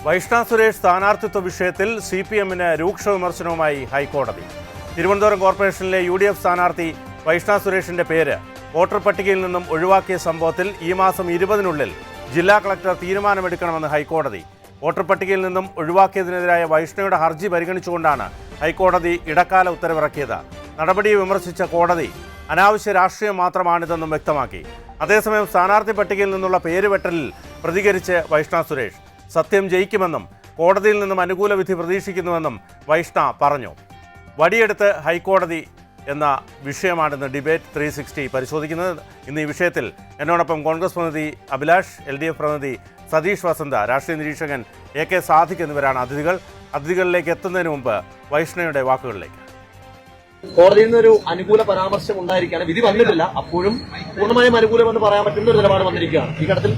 വൈഷ്ണവ് സുരേഷ് സ്ഥാനാർത്ഥിത്വ വിഷയത്തിൽ CPM-ന് രൂക്ഷ വിമർശനവുമായി ഹൈക്കോടതി. തിരുവനന്തപുരം കോർപ്പറേഷനിലെ UDF സ്ഥാനാർത്ഥി വൈഷ്ണവ് സുരേഷിന്റെ പേര് വോട്ടർ പട്ടികയിൽ നിന്നും ഒഴിവാക്കിയ സംഭവത്തിൽ ഈ മാസം 20-നുള്ളിൽ ജില്ലാ കളക്ടർ തീരുമാനമെടുക്കണമെന്ന് ഹൈക്കോടതി. വോട്ടർ പട്ടികയിൽ നിന്നും ഒഴിവാക്കിയതിനെതിരായ വൈഷ്ണയുടെ ഹർജി പരിഗണിച്ചുകൊണ്ടാണ് ഹൈക്കോടതി ഇടക്കാല ഉത്തരവിറക്കിയത്. നടപടിയെ വിമർശിച്ച കോടതി അനാവശ്യ രാഷ്ട്രീയം മാത്രമാണിതെന്നും വ്യക്തമാക്കി. അതേസമയം സ്ഥാനാർത്ഥി പട്ടികയിൽ നിന്നുള്ള പേരുവെട്ടലിൽ പ്രതികരിച്ച് വൈഷ്ണവ് സുരേഷ് സത്യം ജയിക്കുമെന്നും കോടതിയിൽ നിന്നും അനുകൂല വിധി പ്രതീക്ഷിക്കുന്നുവെന്നും വൈഷ്ണ പറഞ്ഞു. വടിയെടുത്ത് ഹൈക്കോടതി എന്ന വിഷയമാണിന്ന് ഡിബേറ്റ് 360 പരിശോധിക്കുന്നത്. ഇന്ന് ഈ വിഷയത്തിൽ എന്നോടൊപ്പം കോൺഗ്രസ് പ്രതിനിധി അഭിലാഷ്, LDF പ്രതിനിധി സതീഷ് വസന്ത, രാഷ്ട്രീയ നിരീക്ഷകൻ AK സാദിഖ് എന്നിവരാണ് അതിഥികളിലേക്ക് എത്തുന്നതിന് മുമ്പ് വൈഷ്ണയുടെ വാക്കുകളിലേക്ക്. കോടതിയിൽ നിന്നൊരു അനുകൂല പരാമർശം ഉണ്ടായിരിക്കുകയാണ്. വിധി വന്നിട്ടില്ല, അപ്പോഴും പൂർണ്ണമായും അനുകൂലമെന്ന് പറയാൻ പറ്റുന്ന ഒരു നിലപാട് വന്നിരിക്കുകയാണ്. ഈ ഘട്ടത്തിൽ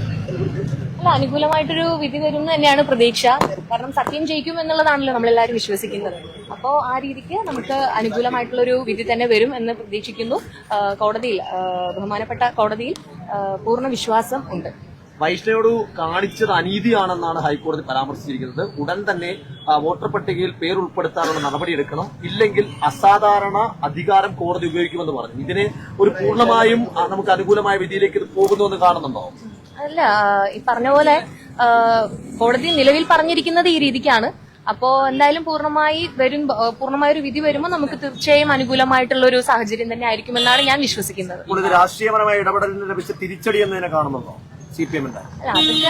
അനുകൂലമായിട്ടൊരു വിധി വരും തന്നെയാണ് പ്രതീക്ഷ. കാരണം സത്യം ജയിക്കും എന്നുള്ളതാണല്ലോ നമ്മളെല്ലാവരും വിശ്വസിക്കുന്നത്. അപ്പോൾ ആ രീതിക്ക് നമുക്ക് അനുകൂലമായിട്ടുള്ളൊരു വിധി തന്നെ വരും എന്ന് പ്രതീക്ഷിക്കുന്നു. കോടതിയിൽ, ബഹുമാനപ്പെട്ട കോടതിയിൽ പൂർണ്ണ വിശ്വാസം ഉണ്ട്. വൈഷ്ണയോട് കാണിച്ചത് അനീതിയാണെന്നാണ് ഹൈക്കോടതി പരാമർശിച്ചിരിക്കുന്നത്. ഉടൻ തന്നെ വോട്ടർ പട്ടികയിൽ പേര് ഉൾപ്പെടുത്താനുള്ള നടപടിയെടുക്കണം, ഇല്ലെങ്കിൽ അസാധാരണ അധികാരം കോടതി ഉപയോഗിക്കുമെന്ന് പറഞ്ഞു. ഇതിന് ഒരു പൂർണ്ണമായും നമുക്ക് അനുകൂലമായ വിധിയിലേക്ക് ഇത് പോകുന്നുവെന്ന് കാണുന്നുണ്ടോ? അല്ല, ഈ പറഞ്ഞ പോലെ കോടതി നിലവിൽ പറഞ്ഞിരിക്കുന്നത് ഈ രീതിക്കാണ്. അപ്പോ എന്തായാലും പൂർണ്ണമായൊരു വിധി വരുമ്പോൾ നമുക്ക് തീർച്ചയായും അനുകൂലമായിട്ടുള്ള ഒരു സാഹചര്യം തന്നെ ആയിരിക്കുമെന്നാണ് ഞാൻ വിശ്വസിക്കുന്നത്. രാഷ്ട്രീയപരമായ ഇടപെടലിന് ലഭിച്ച തിരിച്ചടി എന്നതിനെ കാണുന്നുണ്ടോ CPM-ന്റെ?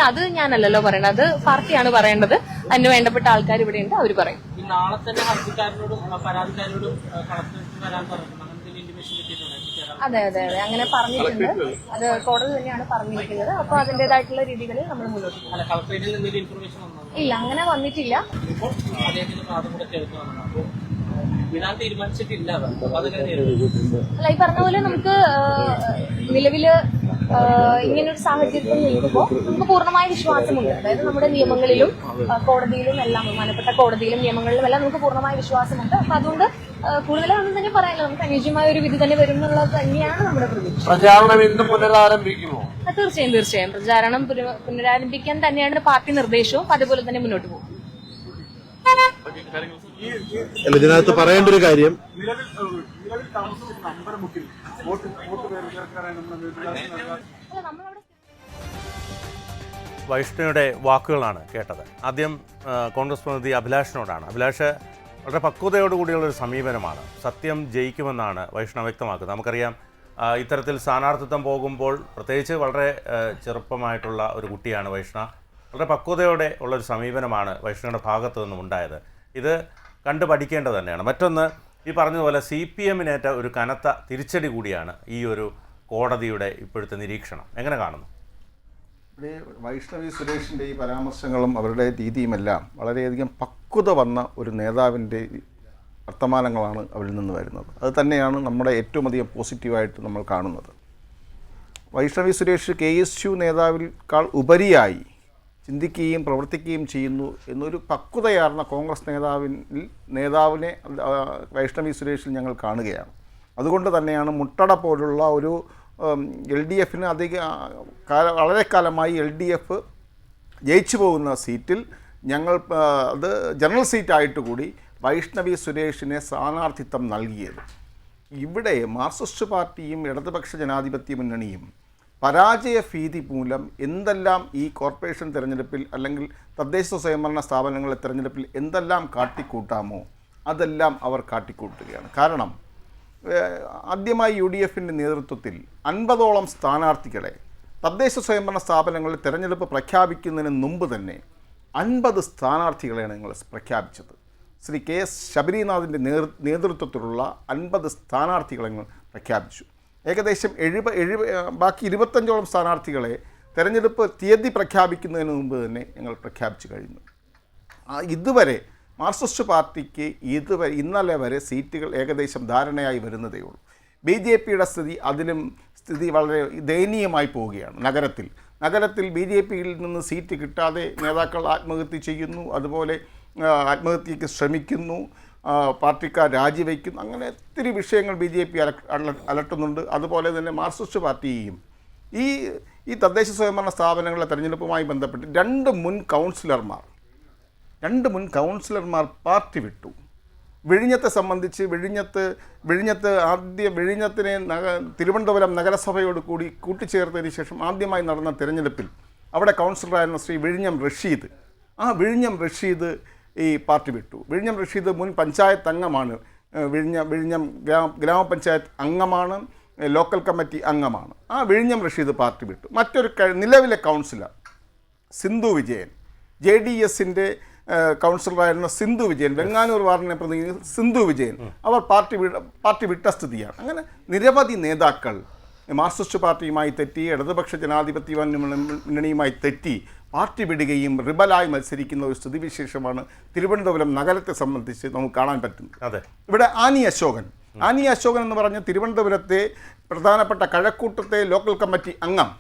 അത് ഞാനല്ലല്ലോ പറയണത്, അത് പാർട്ടിയാണ് പറയേണ്ടത്. അതിന് വേണ്ടപ്പെട്ട ആൾക്കാർ ഇവിടെയുണ്ട്, അവർ പറയും. നാളെ തന്നെ ഹർജിക്കാരനോടും പരാതിക്കാരോടും വരാൻ പറഞ്ഞു. അതെ, അങ്ങനെ പറഞ്ഞിട്ടുണ്ട്. അത് കോടതി തന്നെയാണ് പറഞ്ഞിരിക്കുന്നത്. അപ്പൊ അതിന്റേതായിട്ടുള്ള രീതികളിൽ നമ്മൾ മുന്നോട്ട് പോകും. ഇല്ല, അങ്ങനെ വന്നിട്ടില്ല. അല്ല, ഈ പറഞ്ഞ പോലെ നമുക്ക് നിലവില് ഇങ്ങനൊരു സാഹചര്യത്തിൽ നിൽക്കുമ്പോൾ നമുക്ക് പൂർണ്ണമായ വിശ്വാസമുണ്ട്. അതായത് നമ്മുടെ നിയമങ്ങളിലും കോടതിയിലും എല്ലാം, ബഹുമാനപ്പെട്ട കോടതിയിലും നിയമങ്ങളിലും എല്ലാം നമുക്ക് പൂർണ്ണമായ വിശ്വാസമുണ്ട്. അപ്പൊ അതുകൊണ്ട് കൂടുതലൊന്നും തന്നെ പറയാനില്ല. നമുക്ക് അനുയോജ്യമായ ഒരു വിധി തന്നെ വരും എന്നുള്ളത് തന്നെയാണ് നമ്മുടെ പ്രതീക്ഷ. പ്രചാരണം ഇന്ന് പുനരാരംഭിക്കുമോ? തീർച്ചയായും പ്രചാരണം പുനരാരംഭിക്കാൻ തന്നെയാണ് പാർട്ടി നിർദ്ദേശവും. അതുപോലെ തന്നെ മുന്നോട്ട് പോകും. ഇതിനകത്ത് പറയേണ്ട ഒരു കാര്യം, വൈഷ്ണയുടെ വാക്കുകളാണ് കേട്ടത്. ആദ്യം കോൺഗ്രസ് പ്രതിനിധി അഭിലാഷിനോടാണ്. അഭിലാഷ്, വളരെ പക്വതയോടുകൂടിയുള്ളൊരു സമീപനമാണ്. സത്യം ജയിക്കുമെന്നാണ് വൈഷ്ണവ് വ്യക്തമാക്കുന്നത്. നമുക്കറിയാം, ഇത്തരത്തിൽ സ്ഥാനാർത്ഥിത്വം പോകുമ്പോൾ പ്രത്യേകിച്ച് വളരെ ചെറുപ്പമായിട്ടുള്ള ഒരു കുട്ടിയാണ് വൈഷ്ണ. വളരെ പക്വതയോടെ ഉള്ളൊരു സമീപനമാണ് വൈഷ്ണയുടെ ഭാഗത്തു നിന്നും ഉണ്ടായത്. ഇത് കണ്ടു പഠിക്കേണ്ടത് തന്നെയാണ്. മറ്റൊന്ന്, ഈ പറഞ്ഞതുപോലെ CPM-നേറ്റ ഒരു കനത്ത തിരിച്ചടി കൂടിയാണ് ഈ ഒരു കോടതിയുടെ ഇപ്പോഴത്തെ നിരീക്ഷണം. എങ്ങനെ കാണുന്നു? ഇവിടെ വൈഷ്ണവി സുരേഷിൻ്റെ ഈ പരാമർശങ്ങളും അവരുടെ രീതിയുമെല്ലാം വളരെയധികം പക്വത വന്ന ഒരു നേതാവിൻ്റെ വർത്തമാനങ്ങളാണ് അവരിൽ നിന്ന് വരുന്നത്. അത് തന്നെയാണ് നമ്മുടെ ഏറ്റവും അധികം പോസിറ്റീവായിട്ട് നമ്മൾ കാണുന്നത്. വൈഷ്ണവി സുരേഷ് KSU നേതാവിനേക്കാൾ ഉപരിയായി ചിന്തിക്കുകയും പ്രവർത്തിക്കുകയും ചെയ്യുന്നു എന്നൊരു പക്വതയാർന്ന കോൺഗ്രസ് നേതാവിനെ വൈഷ്ണവി സുരേഷിൽ ഞങ്ങൾ കാണുകയാണ്. അതുകൊണ്ട് തന്നെയാണ് മുട്ടട പോലുള്ള ഒരു LDF-ന് വളരെ കാലമായി LDF ജയിച്ചു പോകുന്ന സീറ്റിൽ ഞങ്ങൾ അത് ജനറൽ സീറ്റായിട്ട് കൂടി വൈഷ്ണവി സുരേഷിനെ സ്ഥാനാർത്ഥിത്വം നൽകിയത്. ഇവിടെ മാർക്സിസ്റ്റ് പാർട്ടിയും ഇടതുപക്ഷ ജനാധിപത്യ മുന്നണിയും പരാജയ ഭീതി മൂലം എന്തെല്ലാം ഈ കോർപ്പറേഷൻ തിരഞ്ഞെടുപ്പിൽ അല്ലെങ്കിൽ തദ്ദേശ സ്വയംഭരണ സ്ഥാപനങ്ങളുടെ തിരഞ്ഞെടുപ്പിൽ എന്തെല്ലാം കാട്ടിക്കൂട്ടാമോ അതെല്ലാം അവർ കാട്ടിക്കൂട്ടുകയാണ്. കാരണം ആദ്യമായി UDF-ൻ്റെ നേതൃത്വത്തിൽ 50ഓളം സ്ഥാനാർത്ഥികളെ തദ്ദേശ സ്വയംഭരണ സ്ഥാപനങ്ങളിൽ തിരഞ്ഞെടുപ്പ് പ്രഖ്യാപിക്കുന്നതിന് മുമ്പ് തന്നെ 50 സ്ഥാനാർത്ഥികളെയാണ് നിങ്ങൾ പ്രഖ്യാപിച്ചത്. ശ്രീ KS ശബരിനാഥിൻ്റെ നേതൃത്വത്തിലുള്ള 50 സ്ഥാനാർത്ഥികളെ നിങ്ങൾ പ്രഖ്യാപിച്ചു. ഏകദേശം ബാക്കി 25ഓളം സ്ഥാനാർത്ഥികളെ തെരഞ്ഞെടുപ്പ് തീയതി പ്രഖ്യാപിക്കുന്നതിന് മുമ്പ് തന്നെ ഞങ്ങൾ പ്രഖ്യാപിച്ചു കഴിഞ്ഞു. ഇതുവരെ മാർക്സിസ്റ്റ് പാർട്ടിക്ക് ഇന്നലെ വരെ സീറ്റുകൾ ഏകദേശം ധാരണയായി വരുന്നതേ ഉള്ളൂ. BJP-യുടെ സ്ഥിതി വളരെ ദയനീയമായി പോവുകയാണ്. നഗരത്തിൽ BJP-യിൽ നിന്ന് സീറ്റ് കിട്ടാതെ നേതാക്കൾ ആത്മഹത്യ ചെയ്യുന്നു, അതുപോലെ ആത്മഹത്യയ്ക്ക് ശ്രമിക്കുന്നു, പാർട്ടിക്കാർ രാജിവെക്കുന്നു. അങ്ങനെ ഒത്തിരി വിഷയങ്ങൾ BJP അലട്ടുന്നുണ്ട്. അതുപോലെ തന്നെ മാർക്സിസ്റ്റ് പാർട്ടിയെയും ഈ തദ്ദേശ സ്വയംഭരണ സ്ഥാപനങ്ങളുടെ തെരഞ്ഞെടുപ്പുമായി ബന്ധപ്പെട്ട് 2 മുൻ കൗൺസിലർമാർ 2 മുൻ കൗൺസിലർമാർ പാർട്ടി വിട്ടു. വിഴിഞ്ഞത്തെ സംബന്ധിച്ച് വിഴിഞ്ഞത്ത് വിഴിഞ്ഞത്തിനെ തിരുവനന്തപുരം നഗരസഭയോട് കൂടി കൂട്ടിച്ചേർത്തതിന് ശേഷം ആദ്യമായി നടന്ന തിരഞ്ഞെടുപ്പിൽ അവിടെ കൗൺസിലറായിരുന്ന ശ്രീ വിഴിഞ്ഞം റഷീദ്, ആ വിഴിഞ്ഞം റഷീദ് ഈ പാർട്ടി വിട്ടു. വിഴിഞ്ഞം റഷീദ് മുൻ പഞ്ചായത്ത് അംഗമാണ്, വിഴിഞ്ഞം ഗ്രാമപഞ്ചായത്ത് അംഗമാണ്, ലോക്കൽ കമ്മിറ്റി അംഗമാണ്. ആ വിഴിഞ്ഞം റഷീദ് പാർട്ടി വിട്ടു. മറ്റൊരു നിലവിലെ കൗൺസിലർ സിന്ധു വിജയൻ, JDSൻ്റെ കൗൺസിലറായിരുന്ന സിന്ധു വിജയൻ, വെങ്ങാനൂർ വാർഡിനെ പ്രതിനിധി സിന്ധു വിജയൻ, അവർ പാർട്ടി വിട്ട സ്ഥിതിയാണ്. അങ്ങനെ നിരവധി നേതാക്കൾ മാർക്സിസ്റ്റ് പാർട്ടിയുമായി തെറ്റി, ഇടതുപക്ഷ ജനാധിപത്യ മുന്നണിയുമായി തെറ്റി പാർട്ടി വിടുകയും റിബലായി മത്സരിക്കുന്ന ഒരു സ്ഥിതിവിശേഷമാണ് തിരുവനന്തപുരം നഗരത്തെ സംബന്ധിച്ച് നമുക്ക് കാണാൻ പറ്റുന്നത്. ഇവിടെ ആനി അശോകൻ എന്ന് പറഞ്ഞ തിരുവനന്തപുരത്തെ പ്രധാനപ്പെട്ട കഴക്കൂട്ടത്തെ ലോക്കൽ കമ്മിറ്റി അംഗം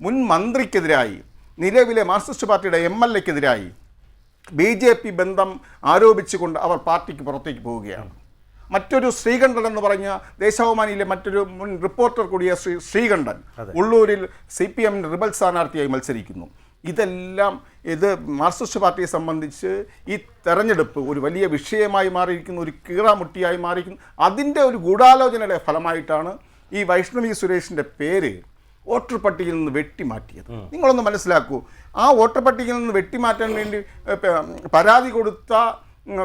മുൻ മന്ത്രിക്കെതിരായി, നിലവിലെ മാർക്സിസ്റ്റ് പാർട്ടിയുടെ MLAക്കെതിരായി BJP ബന്ധം ആരോപിച്ചുകൊണ്ട് അവർ പാർട്ടിക്ക് പുറത്തേക്ക് പോവുകയാണ്. മറ്റൊരു ശ്രീകണ്ഠൻ എന്ന് പറഞ്ഞ ദേശാഭിമാനിയിലെ മറ്റൊരു മുൻ റിപ്പോർട്ടർ കൂടിയ ശ്രീകണ്ഠൻ ഉള്ളൂരിൽ CPM റിബൽ സ്ഥാനാർത്ഥിയായി മത്സരിക്കുന്നു. ഇതെല്ലാം മാർക്സിസ്റ്റ് പാർട്ടിയെ സംബന്ധിച്ച് ഈ തെരഞ്ഞെടുപ്പ് ഒരു വലിയ വിഷയമായി മാറിയിരിക്കുന്നു, ഒരു കീറാമുട്ടിയായി മാറിയിരിക്കുന്നു. അതിൻ്റെ ഒരു ഗൂഢാലോചനയുടെ ഫലമായിട്ടാണ് ഈ വൈഷ്ണവി സുരേഷിൻ്റെ പേര് വോട്ടർ പട്ടികയിൽ നിന്ന് വെട്ടിമാറ്റിയത്. നിങ്ങളൊന്ന് മനസ്സിലാക്കൂ, ആ വോട്ടർ പട്ടികയിൽ നിന്ന് വെട്ടിമാറ്റാൻ വേണ്ടി പരാതി കൊടുത്ത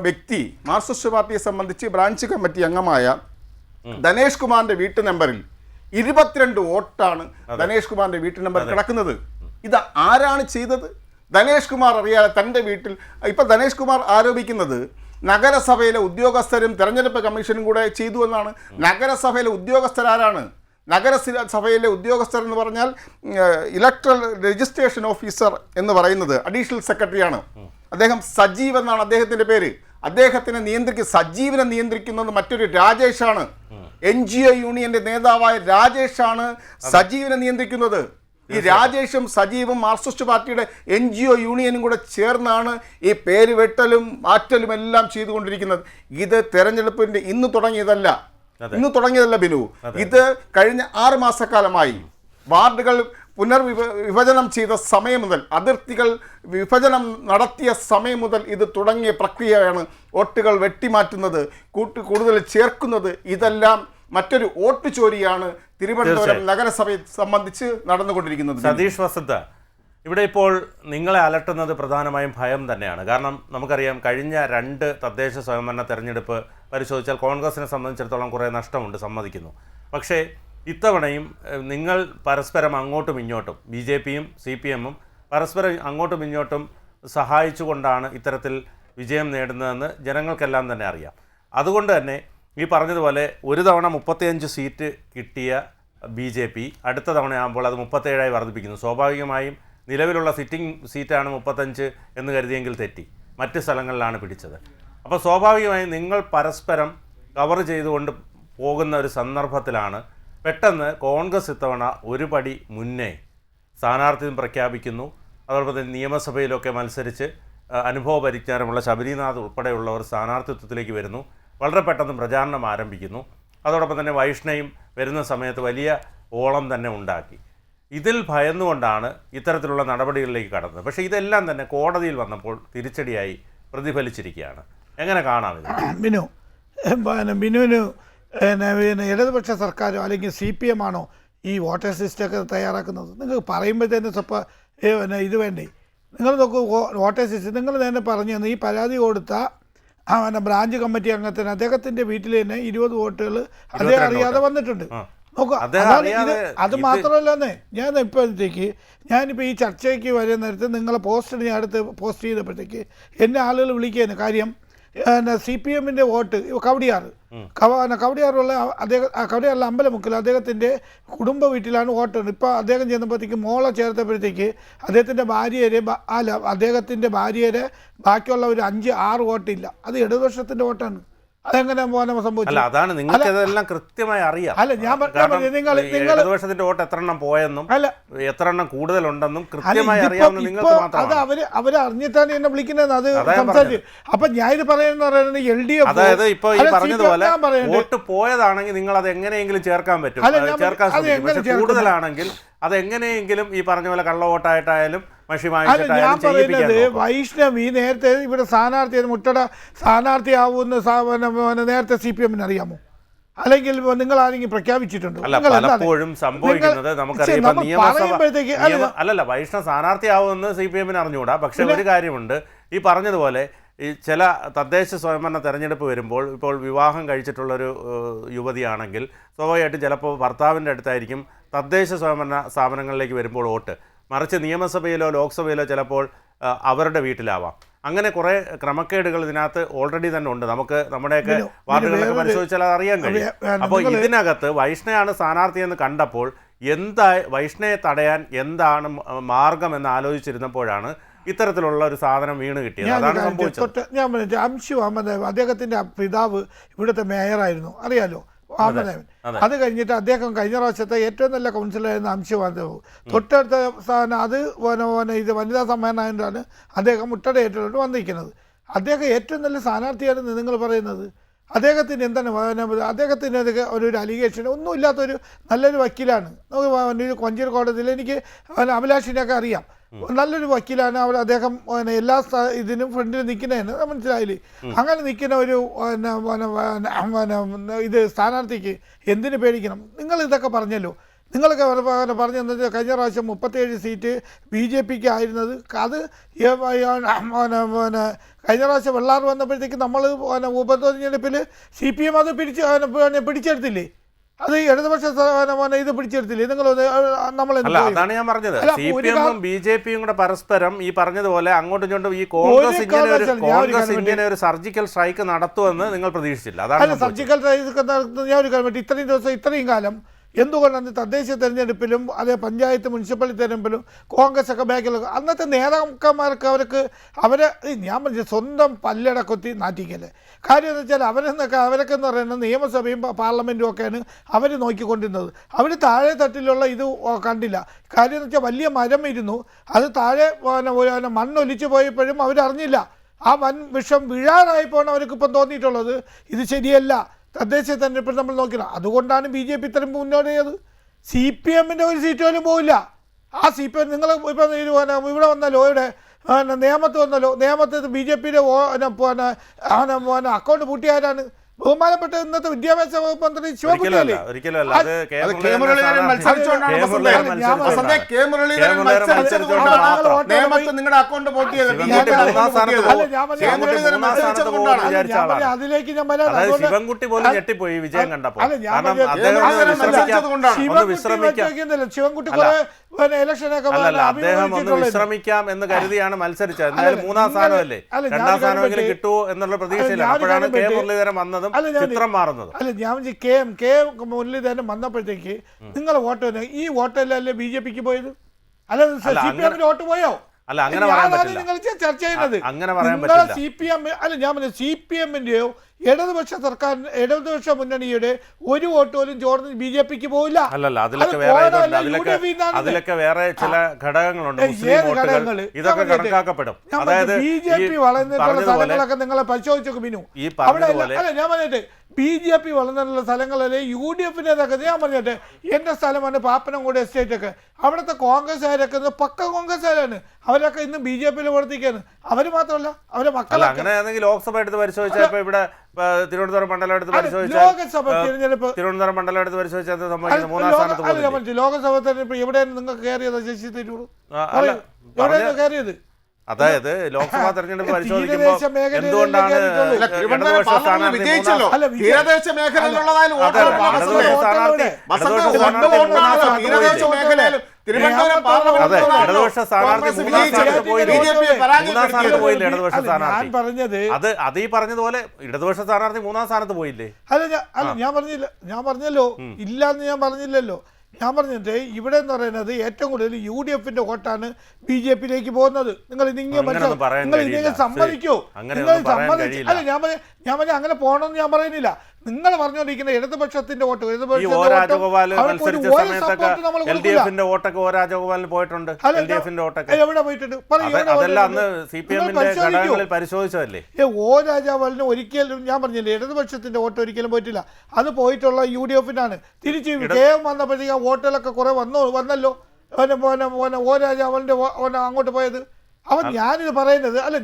വ്യക്തി മാർക്സിസ്റ്റ് പാർട്ടിയെ സംബന്ധിച്ച് ബ്രാഞ്ച് കമ്മിറ്റി അംഗമായ ധനേഷ് കുമാറിൻ്റെ വീട്ടു നമ്പറിൽ 22 വോട്ടാണ് ധനേഷ് കുമാറിൻ്റെ വീട്ടു നമ്പർ കിടക്കുന്നത്. ഇത് ആരാണ് ചെയ്തത്? ധനേഷ് കുമാർ അറിയാതെ തൻ്റെ വീട്ടിൽ. ഇപ്പം ധനേഷ് കുമാർ ആരോപിക്കുന്നത് നഗരസഭയിലെ ഉദ്യോഗസ്ഥരും തെരഞ്ഞെടുപ്പ് കമ്മീഷനും കൂടെ ചെയ്തു എന്നാണ്. നഗരസഭയിലെ ഉദ്യോഗസ്ഥരാരാണ്? നഗരസഭയിലെ ഉദ്യോഗസ്ഥർ എന്ന് പറഞ്ഞാൽ ഇലക്ട്രൽ രജിസ്ട്രേഷൻ ഓഫീസർ എന്ന് പറയുന്നത് അഡീഷണൽ സെക്രട്ടറിയാണ്. അദ്ദേഹം സജീവ് എന്നാണ് അദ്ദേഹത്തിൻ്റെ പേര്. സജീവിനെ നിയന്ത്രിക്കുന്നത് മറ്റൊരു രാജേഷാണ്. NGO യൂണിയന്റെ നേതാവായ രാജേഷാണ് സജീവിനെ നിയന്ത്രിക്കുന്നത്. ഈ രാജേഷും സജീവും മാർക്സിസ്റ്റ് പാർട്ടിയുടെ NGO യൂണിയനും കൂടെ ചേർന്നാണ് ഈ പേര് വെട്ടലും മാറ്റലും എല്ലാം ചെയ്തുകൊണ്ടിരിക്കുന്നത്. ഇത് തെരഞ്ഞെടുപ്പിൻ്റെ ഇന്ന് തുടങ്ങിയതല്ല ബിനു. ഇത് കഴിഞ്ഞ 6 മാസക്കാലമായി വാർഡുകൾ പുനർവിഭജനം ചെയ്ത സമയം മുതൽ, അതിർത്തികൾ വിഭജനം നടത്തിയ സമയം മുതൽ ഇത് തുടങ്ങിയ പ്രക്രിയയാണ്. വോട്ടുകൾ വെട്ടിമാറ്റുന്നത്, കൂടുതൽ ചേർക്കുന്നത്, ഇതെല്ലാം മറ്റൊരു വോട്ട് ചോരിയാണ് തിരുവനന്തപുരം നഗരസഭയെ സംബന്ധിച്ച് നടന്നുകൊണ്ടിരിക്കുന്നത്. സതീഷ് വസന്ത, ഇവിടെ ഇപ്പോൾ നിങ്ങളെ അലട്ടുന്നത് പ്രധാനമായും ഭയം തന്നെയാണ്. കാരണം നമുക്കറിയാം, കഴിഞ്ഞ 2 തദ്ദേശ സ്വയംഭരണ തെരഞ്ഞെടുപ്പ് പരിശോധിച്ചാൽ കോൺഗ്രസിനെ സംബന്ധിച്ചിടത്തോളം കുറേ നഷ്ടമുണ്ട്, സമ്മതിക്കുന്നു. പക്ഷേ ഇത്തവണയും നിങ്ങൾ പരസ്പരം അങ്ങോട്ടും ഇങ്ങോട്ടും, BJPയും CPMഉം പരസ്പരം അങ്ങോട്ടും ഇങ്ങോട്ടും സഹായിച്ചുകൊണ്ടാണ് ഇത്തരത്തിൽ വിജയം നേടുന്നതെന്ന് ജനങ്ങൾക്കെല്ലാം തന്നെ അറിയാം. അതുകൊണ്ട് തന്നെ ഈ പറഞ്ഞതുപോലെ ഒരു തവണ 35 സീറ്റ് കിട്ടിയ BJP അടുത്ത തവണയാകുമ്പോൾ അത് 37ആയി വർദ്ധിപ്പിക്കുന്നു. സ്വാഭാവികമായും നിലവിലുള്ള സിറ്റിംഗ് സീറ്റാണ് 35 എന്ന് കരുതിയെങ്കിൽ തെറ്റി, മറ്റ് സ്ഥലങ്ങളിലാണ് പിടിച്ചത്. അപ്പോൾ സ്വാഭാവികമായും നിങ്ങൾ പരസ്പരം കവർ ചെയ്തുകൊണ്ട് പോകുന്ന ഒരു സന്ദർഭത്തിലാണ് പെട്ടെന്ന് കോൺഗ്രസ് ഇത്തവണ ഒരു പടി മുന്നേ സ്ഥാനാർത്ഥിത്വം പ്രഖ്യാപിക്കുന്നു. അതോടൊപ്പം തന്നെ നിയമസഭയിലൊക്കെ മത്സരിച്ച് അനുഭവ പരിജ്ഞാനമുള്ള ശബരിനാഥ് ഉൾപ്പെടെയുള്ളവർ സ്ഥാനാർത്ഥിത്വത്തിലേക്ക് വരുന്നു. വളരെ പെട്ടെന്ന് പ്രചാരണം ആരംഭിക്കുന്നു. അതോടൊപ്പം തന്നെ വൈഷ്ണയും വരുന്ന സമയത്ത് വലിയ ഓളം തന്നെ ഉണ്ടാക്കി. ഇതിൽ ഭയന്നുകൊണ്ടാണ് ഇത്തരത്തിലുള്ള നടപടികളിലേക്ക് കടന്നത്. പക്ഷേ ഇതെല്ലാം തന്നെ കോടതിയിൽ വന്നപ്പോൾ തിരിച്ചടിയായി പ്രതിഫലിച്ചിരിക്കുകയാണ്. എങ്ങനെ കാണാം ഇത്? ബിനുവിന് ഇടതുപക്ഷ സർക്കാരോ അല്ലെങ്കിൽ CPM ആണോ ഈ വോട്ടേഴ്സ് ലിസ്റ്റൊക്കെ തയ്യാറാക്കുന്നത്? നിങ്ങൾക്ക് പറയുമ്പോഴത്തേന് ഇത് വേണ്ടേ? നിങ്ങൾ നോക്കൂ, വോട്ടേഴ്സ് ലിസ്റ്റ് നിങ്ങൾ തന്നെ പറഞ്ഞു തന്നു. ഈ പരാതി കൊടുത്ത ബ്രാഞ്ച് കമ്മിറ്റി അംഗത്തിന് അദ്ദേഹത്തിൻ്റെ വീട്ടിൽ തന്നെ 20 വോട്ടുകൾ അദ്ദേഹം അറിയാതെ വന്നിട്ടുണ്ട്. നോക്കുക, അത് മാത്രമല്ലെന്നേ, ഞാനിപ്പോൾ ഈ ചർച്ചയ്ക്ക് വരുന്ന നേരത്ത് നിങ്ങളെ പോസ്റ്റിന് ഞാൻ അടുത്ത് പോസ്റ്റ് ചെയ്തപ്പോഴത്തേക്ക് എന്നെ ആളുകൾ വിളിക്കുകയാണ്. കാര്യം CPMൻ്റെ വോട്ട് കവടിയാറുള്ള കവടിയാറുള്ള അമ്പലമുക്കിൽ അദ്ദേഹത്തിൻ്റെ കുടുംബ വീട്ടിലാണ് വോട്ടുണ്ട്. ഇപ്പോൾ അദ്ദേഹം ചെന്നപ്പോഴത്തേക്ക് മോളെ ചേർത്തപ്പോഴത്തേക്ക് അദ്ദേഹത്തിൻ്റെ ഭാര്യയുടെ ബാക്കിയുള്ള ഒരു 5-6 വോട്ടില്ല. അത് ഇടതുപക്ഷത്തിൻ്റെ വോട്ടാണ്. അതെങ്ങനെ സംഭവിച്ചു? അതാണ് നിങ്ങൾക്ക് ഇതെല്ലാം കൃത്യമായി അറിയാം. അല്ല, ഞാൻ ഇടതുപക്ഷത്തിന്റെ വോട്ട് എത്ര എണ്ണം പോയെന്നും എത്ര എണ്ണം കൂടുതലുണ്ടെന്നും കൃത്യമായി അറിയാവുന്ന നിങ്ങൾക്ക് അത് അവര് അറിഞ്ഞിട്ടാണ് എന്നെ വിളിക്കുന്നത്. അത് സംസാരിച്ചു. അപ്പൊ ഞാൻ ഇത് പറയുന്നത് LDF, അതായത് ഇപ്പൊ ഈ പറഞ്ഞതുപോലെ വോട്ട് പോയതാണെങ്കിൽ നിങ്ങൾ അത് എങ്ങനെയെങ്കിലും ചേർക്കാൻ പറ്റും, ചേർക്കാൻ സാധിക്കും. പക്ഷെ കൂടുതലാണെങ്കിൽ അത് എങ്ങനെയെങ്കിലും ഈ പറഞ്ഞ പോലെ കള്ള വോട്ടായിട്ടായാലും മഷിമായിട്ടായാലും ഞാൻ ചെയ്യിപ്പിക്കാൻ പറയുന്നത് നോക്കും. വൈഷ്ണവി നേരത്തെ ഇവിടെ സ്ഥാനാർത്ഥി മുട്ടട സ്ഥാനാർത്ഥിയാവുന്ന നേരത്തെ CPM അറിയാമോ? അല്ലെങ്കിൽ നിങ്ങൾ ആരെങ്കിലും പ്രഖ്യാപിച്ചിട്ടുണ്ടോ? അല്ല, പലപ്പോഴും സംഭവിക്കുന്നത് നമുക്കറിയാം. ഇപ്പൊ അല്ലല്ല വൈഷ്ണവ് സ്ഥാനാർത്ഥിയാവുമെന്ന് CPM അറിഞ്ഞുകൂടാ. പക്ഷെ ഒരു കാര്യമുണ്ട്, ഈ പറഞ്ഞതുപോലെ ഈ ചില തദ്ദേശ സ്വയംഭരണ തെരഞ്ഞെടുപ്പ് വരുമ്പോൾ, ഇപ്പോൾ വിവാഹം കഴിച്ചിട്ടുള്ളൊരു യുവതിയാണെങ്കിൽ സ്വാഭാവികമായിട്ടും ചിലപ്പോൾ ഭർത്താവിൻ്റെ അടുത്തായിരിക്കും തദ്ദേശ സ്വയംഭരണ സ്ഥാപനങ്ങളിലേക്ക് വരുമ്പോൾ വോട്ട്, മറിച്ച് നിയമസഭയിലോ ലോക്സഭയിലോ ചിലപ്പോൾ അവരുടെ വീട്ടിലാവാം. അങ്ങനെ കുറേ ക്രമക്കേടുകൾ ഇതിനകത്ത് ഓൾറെഡി തന്നെ ഉണ്ട്. നമുക്ക് നമ്മുടെയൊക്കെ വാർഡുകളൊക്കെ പരിശോധിച്ചാൽ അത് അറിയാൻ കഴിയും. അപ്പോൾ ഇതിനകത്ത് വൈഷ്ണയാണ് സ്ഥാനാർത്ഥിയെന്ന് കണ്ടപ്പോൾ വൈഷ്ണയെ തടയാൻ എന്താണ് മാർഗം എന്ന് ആലോചിച്ചിരുന്നപ്പോഴാണ് ഇത്തരത്തിലുള്ള ഒരു സാധനം വീണ് കിട്ടിയത്. അതാണ് സംഭവിച്ചത്. ഞാൻ പറഞ്ഞു അംശു അഹമ്മദ്, അദ്ദേഹത്തിന്റെ പിതാവ് ഇവിടുത്തെ മേയറായിരുന്നു, അറിയാലോ, വാമദേവൻ. അത് കഴിഞ്ഞിട്ട് അദ്ദേഹം കഴിഞ്ഞ പ്രാവശ്യത്തെ ഏറ്റവും നല്ല കൗൺസിലറായിരുന്ന അംശു വാമദേവ്. തൊട്ടടുത്ത സ്ഥാനം അത് ഇത് വനിതാ സമ്മേളനമായിട്ടാണ് അദ്ദേഹം മുട്ടടയേറ്റോട്ട് വന്നിരിക്കുന്നത്. അദ്ദേഹം ഏറ്റവും നല്ല സ്ഥാനാർത്ഥിയാണെന്ന് നിങ്ങൾ പറയുന്നത്. അദ്ദേഹത്തിന് എന്താണ് അദ്ദേഹത്തിന് ഒരു അലിഗേഷൻ ഒന്നുമില്ലാത്തൊരു നല്ലൊരു വക്കീലാണ്. നമുക്ക് കൊഞ്ചിയൂർ കോടതിയിൽ എനിക്ക് അഭിലാഷിനെയൊക്കെ അറിയാം, നല്ലൊരു വക്കീലാണ്. അദ്ദേഹം എല്ലാ ഇതിനും ഫ്രണ്ടിൽ നിൽക്കുന്നതെന്ന് മനസ്സിലായില്ലേ? അങ്ങനെ നിൽക്കുന്ന ഒരു ഇത് സ്ഥാനാർത്ഥിക്ക് എന്തിനു പേടിക്കണം? നിങ്ങൾ ഇതൊക്കെ പറഞ്ഞല്ലോ. നിങ്ങളൊക്കെ പറഞ്ഞു തന്നത് കഴിഞ്ഞ പ്രാവശ്യം 37 സീറ്റ് BJPക്ക് ആയിരുന്നത്. അത് കഴിഞ്ഞ പ്രാവശ്യം വെള്ളാർ വന്നപ്പോഴത്തേക്ക് നമ്മൾ ഉപതെരഞ്ഞെടുപ്പിൽ CPM അത് പിടിച്ചെടുത്തില്ലേ? അത് ഇടതുപക്ഷ ഇത് പിടിച്ചെടുത്തില്ലേ? നിങ്ങൾ അതാണ് ഞാൻ പറഞ്ഞത്. CPM-ഉം BJP-യും കൂടെ പരസ്പരം ഈ പറഞ്ഞതുപോലെ അങ്ങോട്ടും ഇങ്ങോട്ടും ഈ കോൺഗ്രസ് ഇങ്ങനെ ഒരു സർജിക്കൽ സ്ട്രൈക്ക് നടത്തുമെന്ന് നിങ്ങൾ പ്രതീക്ഷിച്ചില്ല. അതാണ് സർജിക്കൽ സ്ട്രൈക്ക് നടത്തുന്നത്. ഞാൻ ഒരു കാര്യം, ഇത്രയും ദിവസം ഇത്രയും കാലം എന്തുകൊണ്ടാണ് തദ്ദേശ തെരഞ്ഞെടുപ്പിലും അതേ പഞ്ചായത്ത് മുനിസിപ്പാലിറ്റി തെരഞ്ഞെടുപ്പിലും കോൺഗ്രസ് ഒക്കെ ബാക്കിൽ അന്നത്തെ നേതാക്കന്മാർക്ക് അവരെ ഞാൻ പറഞ്ഞ സ്വന്തം പല്ലടക്കൊത്തി നാറ്റിക്കല്ലേ? കാര്യം എന്ന് വെച്ചാൽ അവരൊക്കെ എന്ന് പറയുന്നത് നിയമസഭയും പാർലമെൻറ്റും ഒക്കെയാണ് അവർ നോക്കിക്കൊണ്ടിരുന്നത്. അവർ താഴെ തട്ടിലുള്ള ഇത് കണ്ടില്ല. കാര്യം എന്ന് വെച്ചാൽ വലിയ മരം ഇരുന്നു, അത് താഴെ മണ്ണൊലിച്ചു പോയപ്പോഴും അവരറിഞ്ഞില്ല. ആ വൻ വിഷം വീഴാനായപ്പോൾ അവർക്കിപ്പം തോന്നിയിട്ടുള്ളത് ഇത് ശരിയല്ല, തദ്ദേശ തെരഞ്ഞെടുപ്പിൽ നമ്മൾ നോക്കണം. അതുകൊണ്ടാണ് BJP ഇത്തരം മുന്നോടിയത്. CPM-ൻ്റെ ഒരു സീറ്റ് പോലും പോവില്ല. ആ CPM നിങ്ങൾ ഇപ്പം ഇവിടെ വന്നല്ലോ, ഇവിടെ നേമത്ത് വന്നല്ലോ, നേമത്ത് BJP-യുടെ അക്കൗണ്ട് പൂട്ടിയാരാണ്? ബഹുമാനപ്പെട്ട ഇന്നത്തെ വിദ്യാഭ്യാസ വകുപ്പ് മന്ത്രി ശിവകുട്ടിയല്ലേ? അതിലേക്ക് ഞാൻ ശിവൻകുട്ടി പോലും ഞെട്ടിപ്പോയി വിജയം കണ്ടപ്പോൾ. ശിവൻകുട്ടി ഇലക്ഷനൊക്കെ അദ്ദേഹം ഒന്ന് വിശ്രമിക്കാം എന്ന് കരുതിയാണ് മത്സരിച്ചത്. എന്തായാലും 3-ാം സ്ഥാനമല്ലേ, 2-ാം സ്ഥാനമെങ്കിലും കിട്ടുമോ എന്നുള്ള പ്രതീക്ഷയില്ല. അപ്പോഴാണ് K. മുരളീധരൻ വന്നതും ചിത്രം മാറുന്നത്. അല്ല, ഞാൻ കെ മുരളീധരൻ വന്നപ്പോഴത്തേക്ക് നിങ്ങൾ വോട്ട് ഈ വോട്ടല്ലേ BJPക്ക് പോയത്? അല്ല, CPM-ന്റെ വോട്ട് പോയോ? അല്ല, അങ്ങനെ പറയാൻ പറ്റില്ല. നിങ്ങൾ ചർച്ച ചെയ്യുന്നത് അങ്ങനെ പറയാൻ പറ്റില്ല. CPM അല്ല, ഞാൻ പറഞ്ഞത് CPM-ന്റെയോ ഇടതുപക്ഷ മുന്നണിയുടെ ഒരു വോട്ട് പോലും ചോർന്ന് BJPക്ക് പോയില്ല. അല്ലല്ല, അതിലൊക്കെ വേറെ ചില ഘടകങ്ങളുണ്ട്. ഇതൊക്കെ കണക്കാക്കപ്പെടും. അതായത് BJP വളർന്നിട്ടുള്ള സ്ഥലങ്ങളൊക്കെ നിങ്ങളെ പരിശോധിച്ചു ബിനു. അല്ല, ഞാൻ പറഞ്ഞിട്ട് BJP വളർന്നിട്ടുള്ള സ്ഥലങ്ങളല്ലേ UDF-ൻ്റെതൊക്കെ. ഞാൻ പറഞ്ഞിട്ട് എൻ്റെ സ്ഥലമാണ് പാപ്പനംകോട് എസ്റ്റേറ്റ് ഒക്കെ. അവിടുത്തെ കോൺഗ്രസ്സുകാരൊക്കെ പക്ക കോൺഗ്രസ്സുകാരാണ്. അവരൊക്കെ ഇന്ന് BJP-യിൽ പ്രവർത്തിക്കാണ്. അവർ മാത്രമല്ല, അവരെ മക്കൾ. അങ്ങനെയാണെങ്കിൽ ലോക്സഭ എടുത്ത് പരിശോധിച്ചാൽ ഇപ്പൊ ഇവിടെ തിരുവനന്തപുരം മണ്ഡലം എടുത്ത് പരിശോധിച്ചാൽ ലോകസഭ തെരഞ്ഞെടുപ്പ് തിരുവനന്തപുരം മണ്ഡലം എടുത്ത് പരിശോധിച്ചാൽ സംഭവിക്കുന്നത് 3-ാം സ്ഥാനത്ത്. ലോകസഭ തെരഞ്ഞെടുപ്പ് എവിടെയാണ് നിങ്ങൾക്ക് കയറിയത്? ശശി തരൂർ എവിടെയാണ് കയറിയത്? അതായത് ലോക്സഭാ തെരഞ്ഞെടുപ്പ് പരിശോധിക്കുമ്പോൾ എന്തുകൊണ്ടാണ് ഇടതുപക്ഷ സ്ഥാനാർത്ഥി 3-ാം സ്ഥാനത്ത് പോയില്ല? ഇടതുപക്ഷ സ്ഥാനാർത്ഥി അത് ഈ പറഞ്ഞതുപോലെ ഇടതുപക്ഷ സ്ഥാനാർത്ഥി 3-ാം സ്ഥാനത്ത് പോയില്ലേ? അല്ല, ഞാൻ പറഞ്ഞല്ലോ ഇല്ലാന്ന് ഞാൻ പറഞ്ഞില്ലല്ലോ. ഞാൻ പറഞ്ഞിട്ട് ഇവിടെ എന്ന് പറയുന്നത് ഏറ്റവും കൂടുതൽ UDF-ന്റെ വോട്ടാണ് BJP-ലേക്ക് പോകുന്നത്. നിങ്ങൾ ഇതിങ്ങനെ സമ്മതിക്കോ? നിങ്ങൾ സമ്മതിച്ചു? അല്ല, ഞാൻ പറഞ്ഞ അങ്ങനെ പോകണമെന്ന് ഞാൻ പറയുന്നില്ല. നിങ്ങൾ പറഞ്ഞുകൊണ്ടിരിക്കുന്ന ഇടതുപക്ഷത്തിന്റെ വോട്ട് വോട്ടൊക്കെ പോയിട്ടുണ്ട്. എവിടെ പോയിട്ടുണ്ട്? പരിശോധിച്ചതല്ലേ? രാജഗോപാലിന് ഒരിക്കലും ഞാൻ പറഞ്ഞില്ലേ, ഇടതുപക്ഷത്തിന്റെ വോട്ട് ഒരിക്കലും പോയിട്ടില്ല. അത് പോയിട്ടുള്ള UDF-നാണ്. തിരിച്ച് KM വന്നപ്പോഴത്തേക്ക് വോട്ടുകളൊക്കെ കുറെ വന്നല്ലോ. ഓ രാജ അവൻ്റെ അങ്ങോട്ട് പോയത്? ഞാനിത് പറയുന്നത് അല്ല,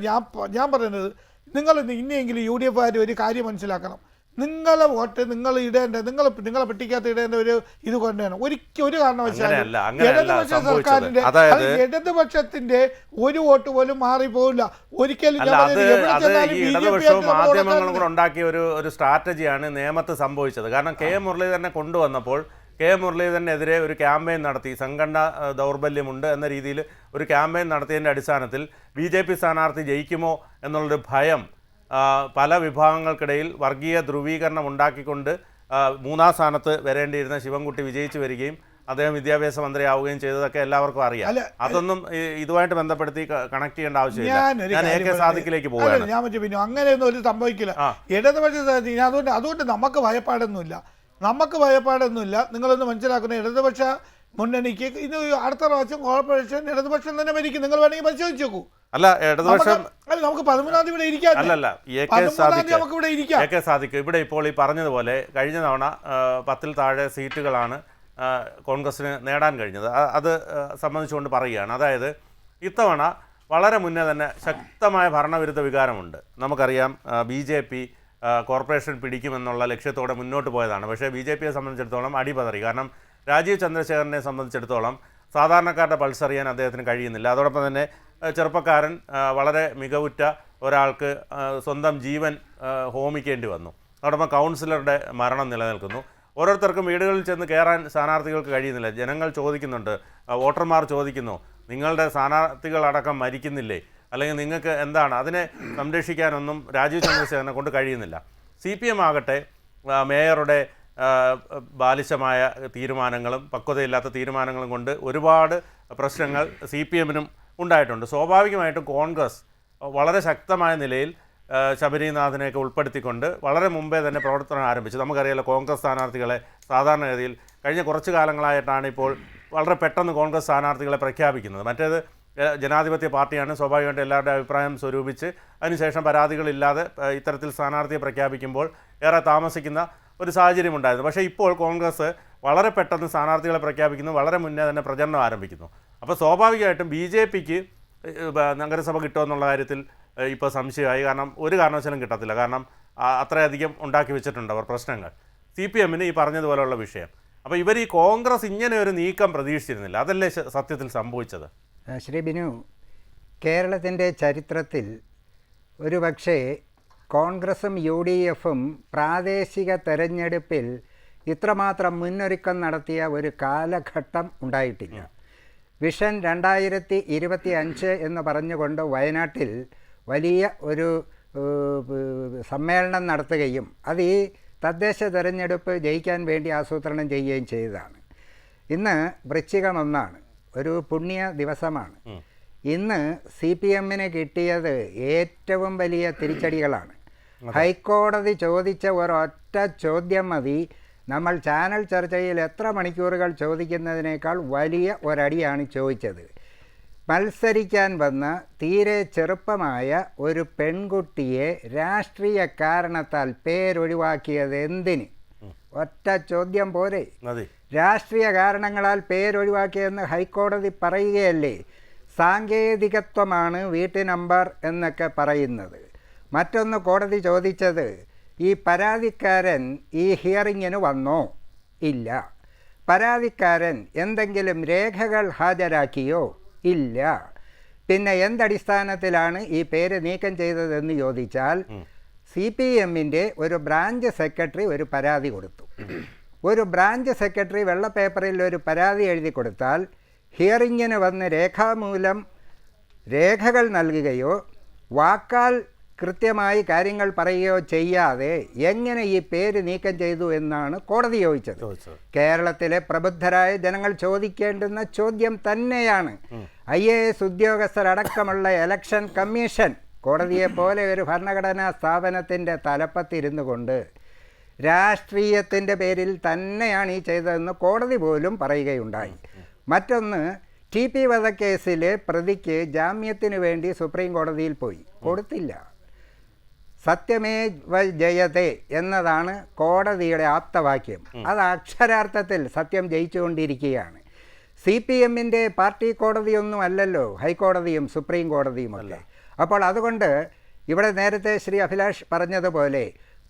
ഞാൻ പറയുന്നത് നിങ്ങൾ ഇനിയെങ്കിലും UDF ഒരു കാര്യം മനസ്സിലാക്കണം. നിങ്ങളെ വോട്ട് നിങ്ങൾ ഇടേണ്ട, നിങ്ങളെ പെട്ടിക്കകത്ത് ഇടേണ്ട ഒരു ഇത് കൊണ്ടാണ്. ഒരു കാരണവശാലും ഇടതുപക്ഷ സർക്കാരിന്റെ ഇടതുപക്ഷത്തിന്റെ ഒരു വോട്ട് പോലും മാറിപ്പോകില്ല ഒരിക്കലും. ഇടതുപക്ഷവും മാധ്യമങ്ങളും കൂടെ ഉണ്ടാക്കിയ ഒരു സ്ട്രാറ്റജിയാണ് നേമത്ത് സംഭവിച്ചത്. കാരണം കെ മുരളീധരനെ കൊണ്ടുവന്നപ്പോൾ കെ മുരളീധരനെതിരെ ഒരു ക്യാമ്പയിൻ നടത്തി, സംഘടന ദൗർബല്യമുണ്ട് എന്ന രീതിയിൽ ഒരു ക്യാമ്പയിൻ നടത്തിയതിൻ്റെ അടിസ്ഥാനത്തിൽ BJP സ്ഥാനാർത്ഥി ജയിക്കുമോ എന്നുള്ളൊരു ഭയം പല വിഭാഗങ്ങൾക്കിടയിൽ വർഗീയ ധ്രുവീകരണം ഉണ്ടാക്കിക്കൊണ്ട് 3-ാം സ്ഥാനത്ത് വരേണ്ടിയിരുന്ന ശിവൻകുട്ടി വിജയിച്ചു വരികയും അദ്ദേഹം വിദ്യാഭ്യാസ മന്ത്രിയാവുകയും ചെയ്തതൊക്കെ എല്ലാവർക്കും അറിയാം. അതൊന്നും ഇതുമായിട്ട് ബന്ധപ്പെടുത്തി കണക്ട് ചെയ്യേണ്ട ആവശ്യമില്ല. ഞാൻ AK സാദിഖിലേക്ക് പോവുകയാണ്. പിന്നെ അങ്ങനെയൊന്നും ഒരു സംഭവിക്കില്ല ഇടതുപക്ഷ. അതുകൊണ്ട് നമുക്ക് ഭയപ്പാടൊന്നുമില്ല. നിങ്ങളൊന്ന് മനസ്സിലാക്കുന്ന ഇടതുപക്ഷ മുന്നണിക്ക് ഇത് അടുത്ത പ്രാവശ്യം കോർപ്പറേഷൻ ഇടതുപക്ഷം തന്നെ ഭരിക്കും. നിങ്ങൾ വേണമെങ്കിൽ പരിശോധിച്ച് നോക്കൂ. അല്ല, ഇടതുപക്ഷം നമുക്ക് 13-ാം തീയതി ഇവിടെ ഇരിക്കാം. അല്ലല്ല, AK സാദിഖ് ഇവിടെ ഇപ്പോൾ ഈ പറഞ്ഞതുപോലെ കഴിഞ്ഞ തവണ 10-ൽ താഴെ സീറ്റുകളാണ് കോൺഗ്രസിന് നേടാൻ കഴിഞ്ഞത്. അത് സംബന്ധിച്ചുകൊണ്ട് പറയുകയാണ്. അതായത് ഇത്തവണ വളരെ മുന്നേ തന്നെ ശക്തമായ ഭരണവിരുദ്ധ വികാരമുണ്ട്. നമുക്കറിയാം BJP കോർപ്പറേഷൻ പിടിക്കുമെന്നുള്ള ലക്ഷ്യത്തോടെ മുന്നോട്ട് പോയതാണ്. പക്ഷേ BJPയെ സംബന്ധിച്ചിടത്തോളം അടിപതറി. കാരണം രാജീവ് ചന്ദ്രശേഖരനെ സംബന്ധിച്ചിടത്തോളം സാധാരണക്കാരുടെ പൾസ് അറിയാൻ അദ്ദേഹത്തിന് കഴിയുന്നില്ല. അതോടൊപ്പം തന്നെ ചെറുപ്പക്കാരൻ വളരെ മികവുറ്റ ഒരാൾക്ക് സ്വന്തം ജീവൻ ഹോമിക്കേണ്ടി വന്നു. അതോടൊപ്പം കൗൺസിലറുടെ മരണം നിലനിൽക്കുന്നു. ഓരോരുത്തർക്കും വീടുകളിൽ ചെന്ന് കയറാൻ സ്ഥാനാർത്ഥികൾക്ക് കഴിയുന്നില്ല. ജനങ്ങൾ ചോദിക്കുന്നുണ്ട്, വോട്ടർമാർ ചോദിക്കുന്നു, നിങ്ങളുടെ സ്ഥാനാർത്ഥികളടക്കം മരിക്കുന്നില്ലേ, അല്ലെങ്കിൽ നിങ്ങൾക്ക് എന്താണ്? അതിനെ സംരക്ഷിക്കാനൊന്നും രാജീവ് ചന്ദ്രശേഖരനെ കൊണ്ട് കഴിയുന്നില്ല. CPM ആകട്ടെ മേയറുടെ ബാലിശമായ തീരുമാനങ്ങളും പക്വതയില്ലാത്ത തീരുമാനങ്ങളും കൊണ്ട് ഒരുപാട് പ്രശ്നങ്ങൾ CPM-നും ഉണ്ടായിട്ടുണ്ട്. സ്വാഭാവികമായിട്ടും കോൺഗ്രസ് വളരെ ശക്തമായ നിലയിൽ ശബരിനാഥനെയൊക്കെ ഉൾപ്പെടുത്തിക്കൊണ്ട് വളരെ മുമ്പേ തന്നെ പ്രവർത്തനം ആരംഭിച്ചു. നമുക്കറിയാലോ, കോൺഗ്രസ് സ്ഥാനാർത്ഥികളെ സാധാരണഗതിയിൽ കഴിഞ്ഞ കുറച്ച് കാലങ്ങളായിട്ടാണ് ഇപ്പോൾ വളരെ പെട്ടെന്ന് കോൺഗ്രസ് സ്ഥാനാർത്ഥികളെ പ്രഖ്യാപിക്കുന്നത്. മറ്റേത് ജനാധിപത്യ പാർട്ടിയാണ്, സ്വാഭാവികമായിട്ട് എല്ലാവരുടെ അഭിപ്രായം സ്വരൂപിച്ച് അതിനുശേഷം പരാതികളില്ലാതെ ഇത്തരത്തിൽ സ്ഥാനാർത്ഥിയെ പ്രഖ്യാപിക്കുമ്പോൾ ഏറെ താമസിക്കുന്ന ഒരു സാഹചര്യം ഉണ്ടായിരുന്നു. പക്ഷേ ഇപ്പോൾ കോൺഗ്രസ് വളരെ പെട്ടെന്ന് സ്ഥാനാർത്ഥികളെ പ്രഖ്യാപിക്കുന്നു, വളരെ മുന്നേ തന്നെ പ്രചരണം ആരംഭിക്കുന്നു. അപ്പോൾ സ്വാഭാവികമായിട്ടും BJPക്ക് നഗരസഭ കിട്ടുമെന്നുള്ള കാര്യത്തിൽ ഇപ്പോൾ സംശയമായി. കാരണം ഒരു കാരണവശാലും കിട്ടത്തില്ല. കാരണം അത്രയധികം ഉണ്ടാക്കി വെച്ചിട്ടുണ്ട് അവർ പ്രശ്നങ്ങൾ. CPM-ന് ഈ പറഞ്ഞതുപോലെയുള്ള വിഷയം. അപ്പോൾ ഇവർ ഈ കോൺഗ്രസ് ഇങ്ങനെ ഒരു നീക്കം പ്രതീക്ഷിച്ചിരുന്നില്ല. അതല്ലേ സത്യത്തിൽ സംഭവിച്ചത്? ശ്രീ ബിനു, കേരളത്തിൻ്റെ ചരിത്രത്തിൽ ഒരു പക്ഷേ കോൺഗ്രസും UDF-ഉം പ്രാദേശിക തെരഞ്ഞെടുപ്പിൽ ഇത്രമാത്രം മുന്നൊരുക്കം നടത്തിയ ഒരു കാലഘട്ടം ഉണ്ടായിട്ടില്ല. വിഷൻ 2025 എന്ന് പറഞ്ഞുകൊണ്ട് വയനാട്ടിൽ വലിയ ഒരു സമ്മേളനം നടത്തുകയും അത് ഈ തദ്ദേശ തെരഞ്ഞെടുപ്പ് ജയിക്കാൻ വേണ്ടി ആസൂത്രണം ചെയ്യുകയും ചെയ്തതാണ്. ഇന്ന് വൃശ്ചികം 1 ഒരു പുണ്യ ദിവസമാണ്. ഇന്ന് CPM-ന് കിട്ടിയത് ഏറ്റവും വലിയ തിരിച്ചടികളാണ്. ഹൈക്കോടതി ചോദിച്ച ഒരൊറ്റ ചോദ്യം മതി നമ്മൾ ചാനൽ ചർച്ചയിൽ എത്ര മണിക്കൂറുകൾ ചോദിക്കുന്നതിനേക്കാൾ വലിയ ഒരടിയാണ് ചോദിച്ചത്. മത്സരിക്കാൻ വന്ന തീരെ ചെറുപ്പമായ ഒരു പെൺകുട്ടിയെ രാഷ്ട്രീയ കാരണത്താൽ പേരൊഴിവാക്കിയത് എന്തിന്? ഒറ്റ ചോദ്യം പോരെ. രാഷ്ട്രീയ കാരണങ്ങളാൽ പേരൊഴിവാക്കിയെന്ന് ഹൈക്കോടതി പറയുകയല്ലേ. സാങ്കേതികത്വമാണ് വീട്ടു നമ്പർ എന്നൊക്കെ പറയുന്നത്. മറ്റൊന്ന് കോടതി ചോദിച്ചത്, ഈ പരാതിക്കാരൻ ഈ ഹിയറിങ്ങിന് വന്നോ? ഇല്ല. പരാതിക്കാരൻ എന്തെങ്കിലും രേഖകൾ ഹാജരാക്കിയോ? ഇല്ല. പിന്നെ എന്തടിസ്ഥാനത്തിലാണ് ഈ പേര് നീക്കം ചെയ്തതെന്ന് ചോദിച്ചാൽ CPM-ന്റെ ഒരു ബ്രാഞ്ച് സെക്രട്ടറി ഒരു പരാതി കൊടുത്തു. ഒരു ബ്രാഞ്ച് സെക്രട്ടറി വെള്ള പേപ്പറിൽ ഒരു പരാതി എഴുതി കൊടുത്താൽ ഹിയറിങ്ങിന് വന്ന് രേഖാമൂലം രേഖകൾ നൽകുകയോ വാക്കാൽ കൃത്യമായി കാര്യങ്ങൾ പറയുകയോ ചെയ്യാതെ എങ്ങനെ ഈ പേര് നീക്കം ചെയ്തു എന്നാണ് കോടതി ചോദിച്ചത്. കേരളത്തിലെ പ്രബുദ്ധരായ ജനങ്ങൾ ചോദിക്കേണ്ടുന്ന ചോദ്യം തന്നെയാണ്. IAS ഉദ്യോഗസ്ഥരടക്കമുള്ള ഇലക്ഷൻ കമ്മീഷൻ കോടതിയെപ്പോലെ ഒരു ഭരണഘടനാ സ്ഥാപനത്തിൻ്റെ തലപ്പത്തിരുന്നു കൊണ്ട് രാഷ്ട്രീയത്തിൻ്റെ പേരിൽ തന്നെയാണ് ഈ ചെയ്തതെന്ന് കോടതി പോലും പറയുകയുണ്ടായി. മറ്റൊന്ന്, TP വധക്കേസിലെ പ്രതിക്ക് ജാമ്യത്തിന് വേണ്ടി സുപ്രീം കോടതിയിൽ പോയി, കൊടുത്തില്ല. സത്യമേവ ജയതേ എന്നതാണ് കോടതിയുടെ ആപ്തവാക്യം. അത് അക്ഷരാർത്ഥത്തിൽ സത്യം ജയിച്ചുകൊണ്ടിരിക്കുകയാണ്. CPMൻ്റെ പാർട്ടി കോടതിയൊന്നും അല്ലല്ലോ ഹൈക്കോടതിയും സുപ്രീം കോടതിയും അല്ലേ. അപ്പോൾ അതുകൊണ്ട് ഇവിടെ നേരത്തെ ശ്രീ അഭിലാഷ് പറഞ്ഞതുപോലെ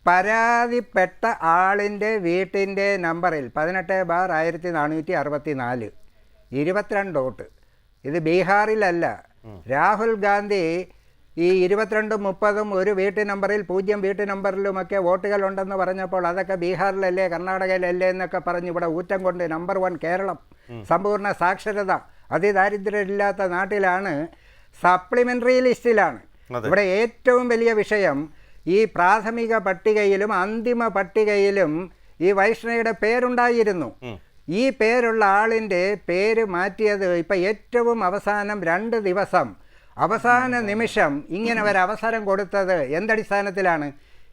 പരാതിപ്പെട്ട ആളിൻ്റെ വീട്ടിൻ്റെ നമ്പറിൽ 18/1464 22 വോട്ട്. ഇത് ബീഹാറിലല്ല. രാഹുൽ ഗാന്ധി ഈ 22, 30 ഒരു വീട്ടു നമ്പറിൽ 0 വീട്ടു നമ്പറിലുമൊക്കെ വോട്ടുകളുണ്ടെന്ന് പറഞ്ഞപ്പോൾ അതൊക്കെ ബീഹാറിലല്ലേ കർണാടകയിലല്ലേ എന്നൊക്കെ പറഞ്ഞ് ഇവിടെ ഊറ്റം കൊണ്ട് നമ്പർ 1 കേരളം, സമ്പൂർണ്ണ സാക്ഷരത, അതിദാരിദ്ര്യമില്ലാത്ത നാട്ടിലാണ്, സപ്ലിമെൻ്ററി ലിസ്റ്റിലാണ്. ഇവിടെ ഏറ്റവും വലിയ വിഷയം ഈ പ്രാഥമിക പട്ടികയിലും അന്തിമ പട്ടികയിലും ഈ വൈഷ്ണയുടെ പേരുണ്ടായിരുന്നു. ഈ പേരുള്ള ആളിൻ്റെ പേര് മാറ്റിയത് ഇപ്പം ഏറ്റവും അവസാനം 2 ദിവസം അവസാന നിമിഷം ഇങ്ങനെ ഒരു അവസരം കൊടുത്തത് എന്തടിസ്ഥാനത്തിലാണ്?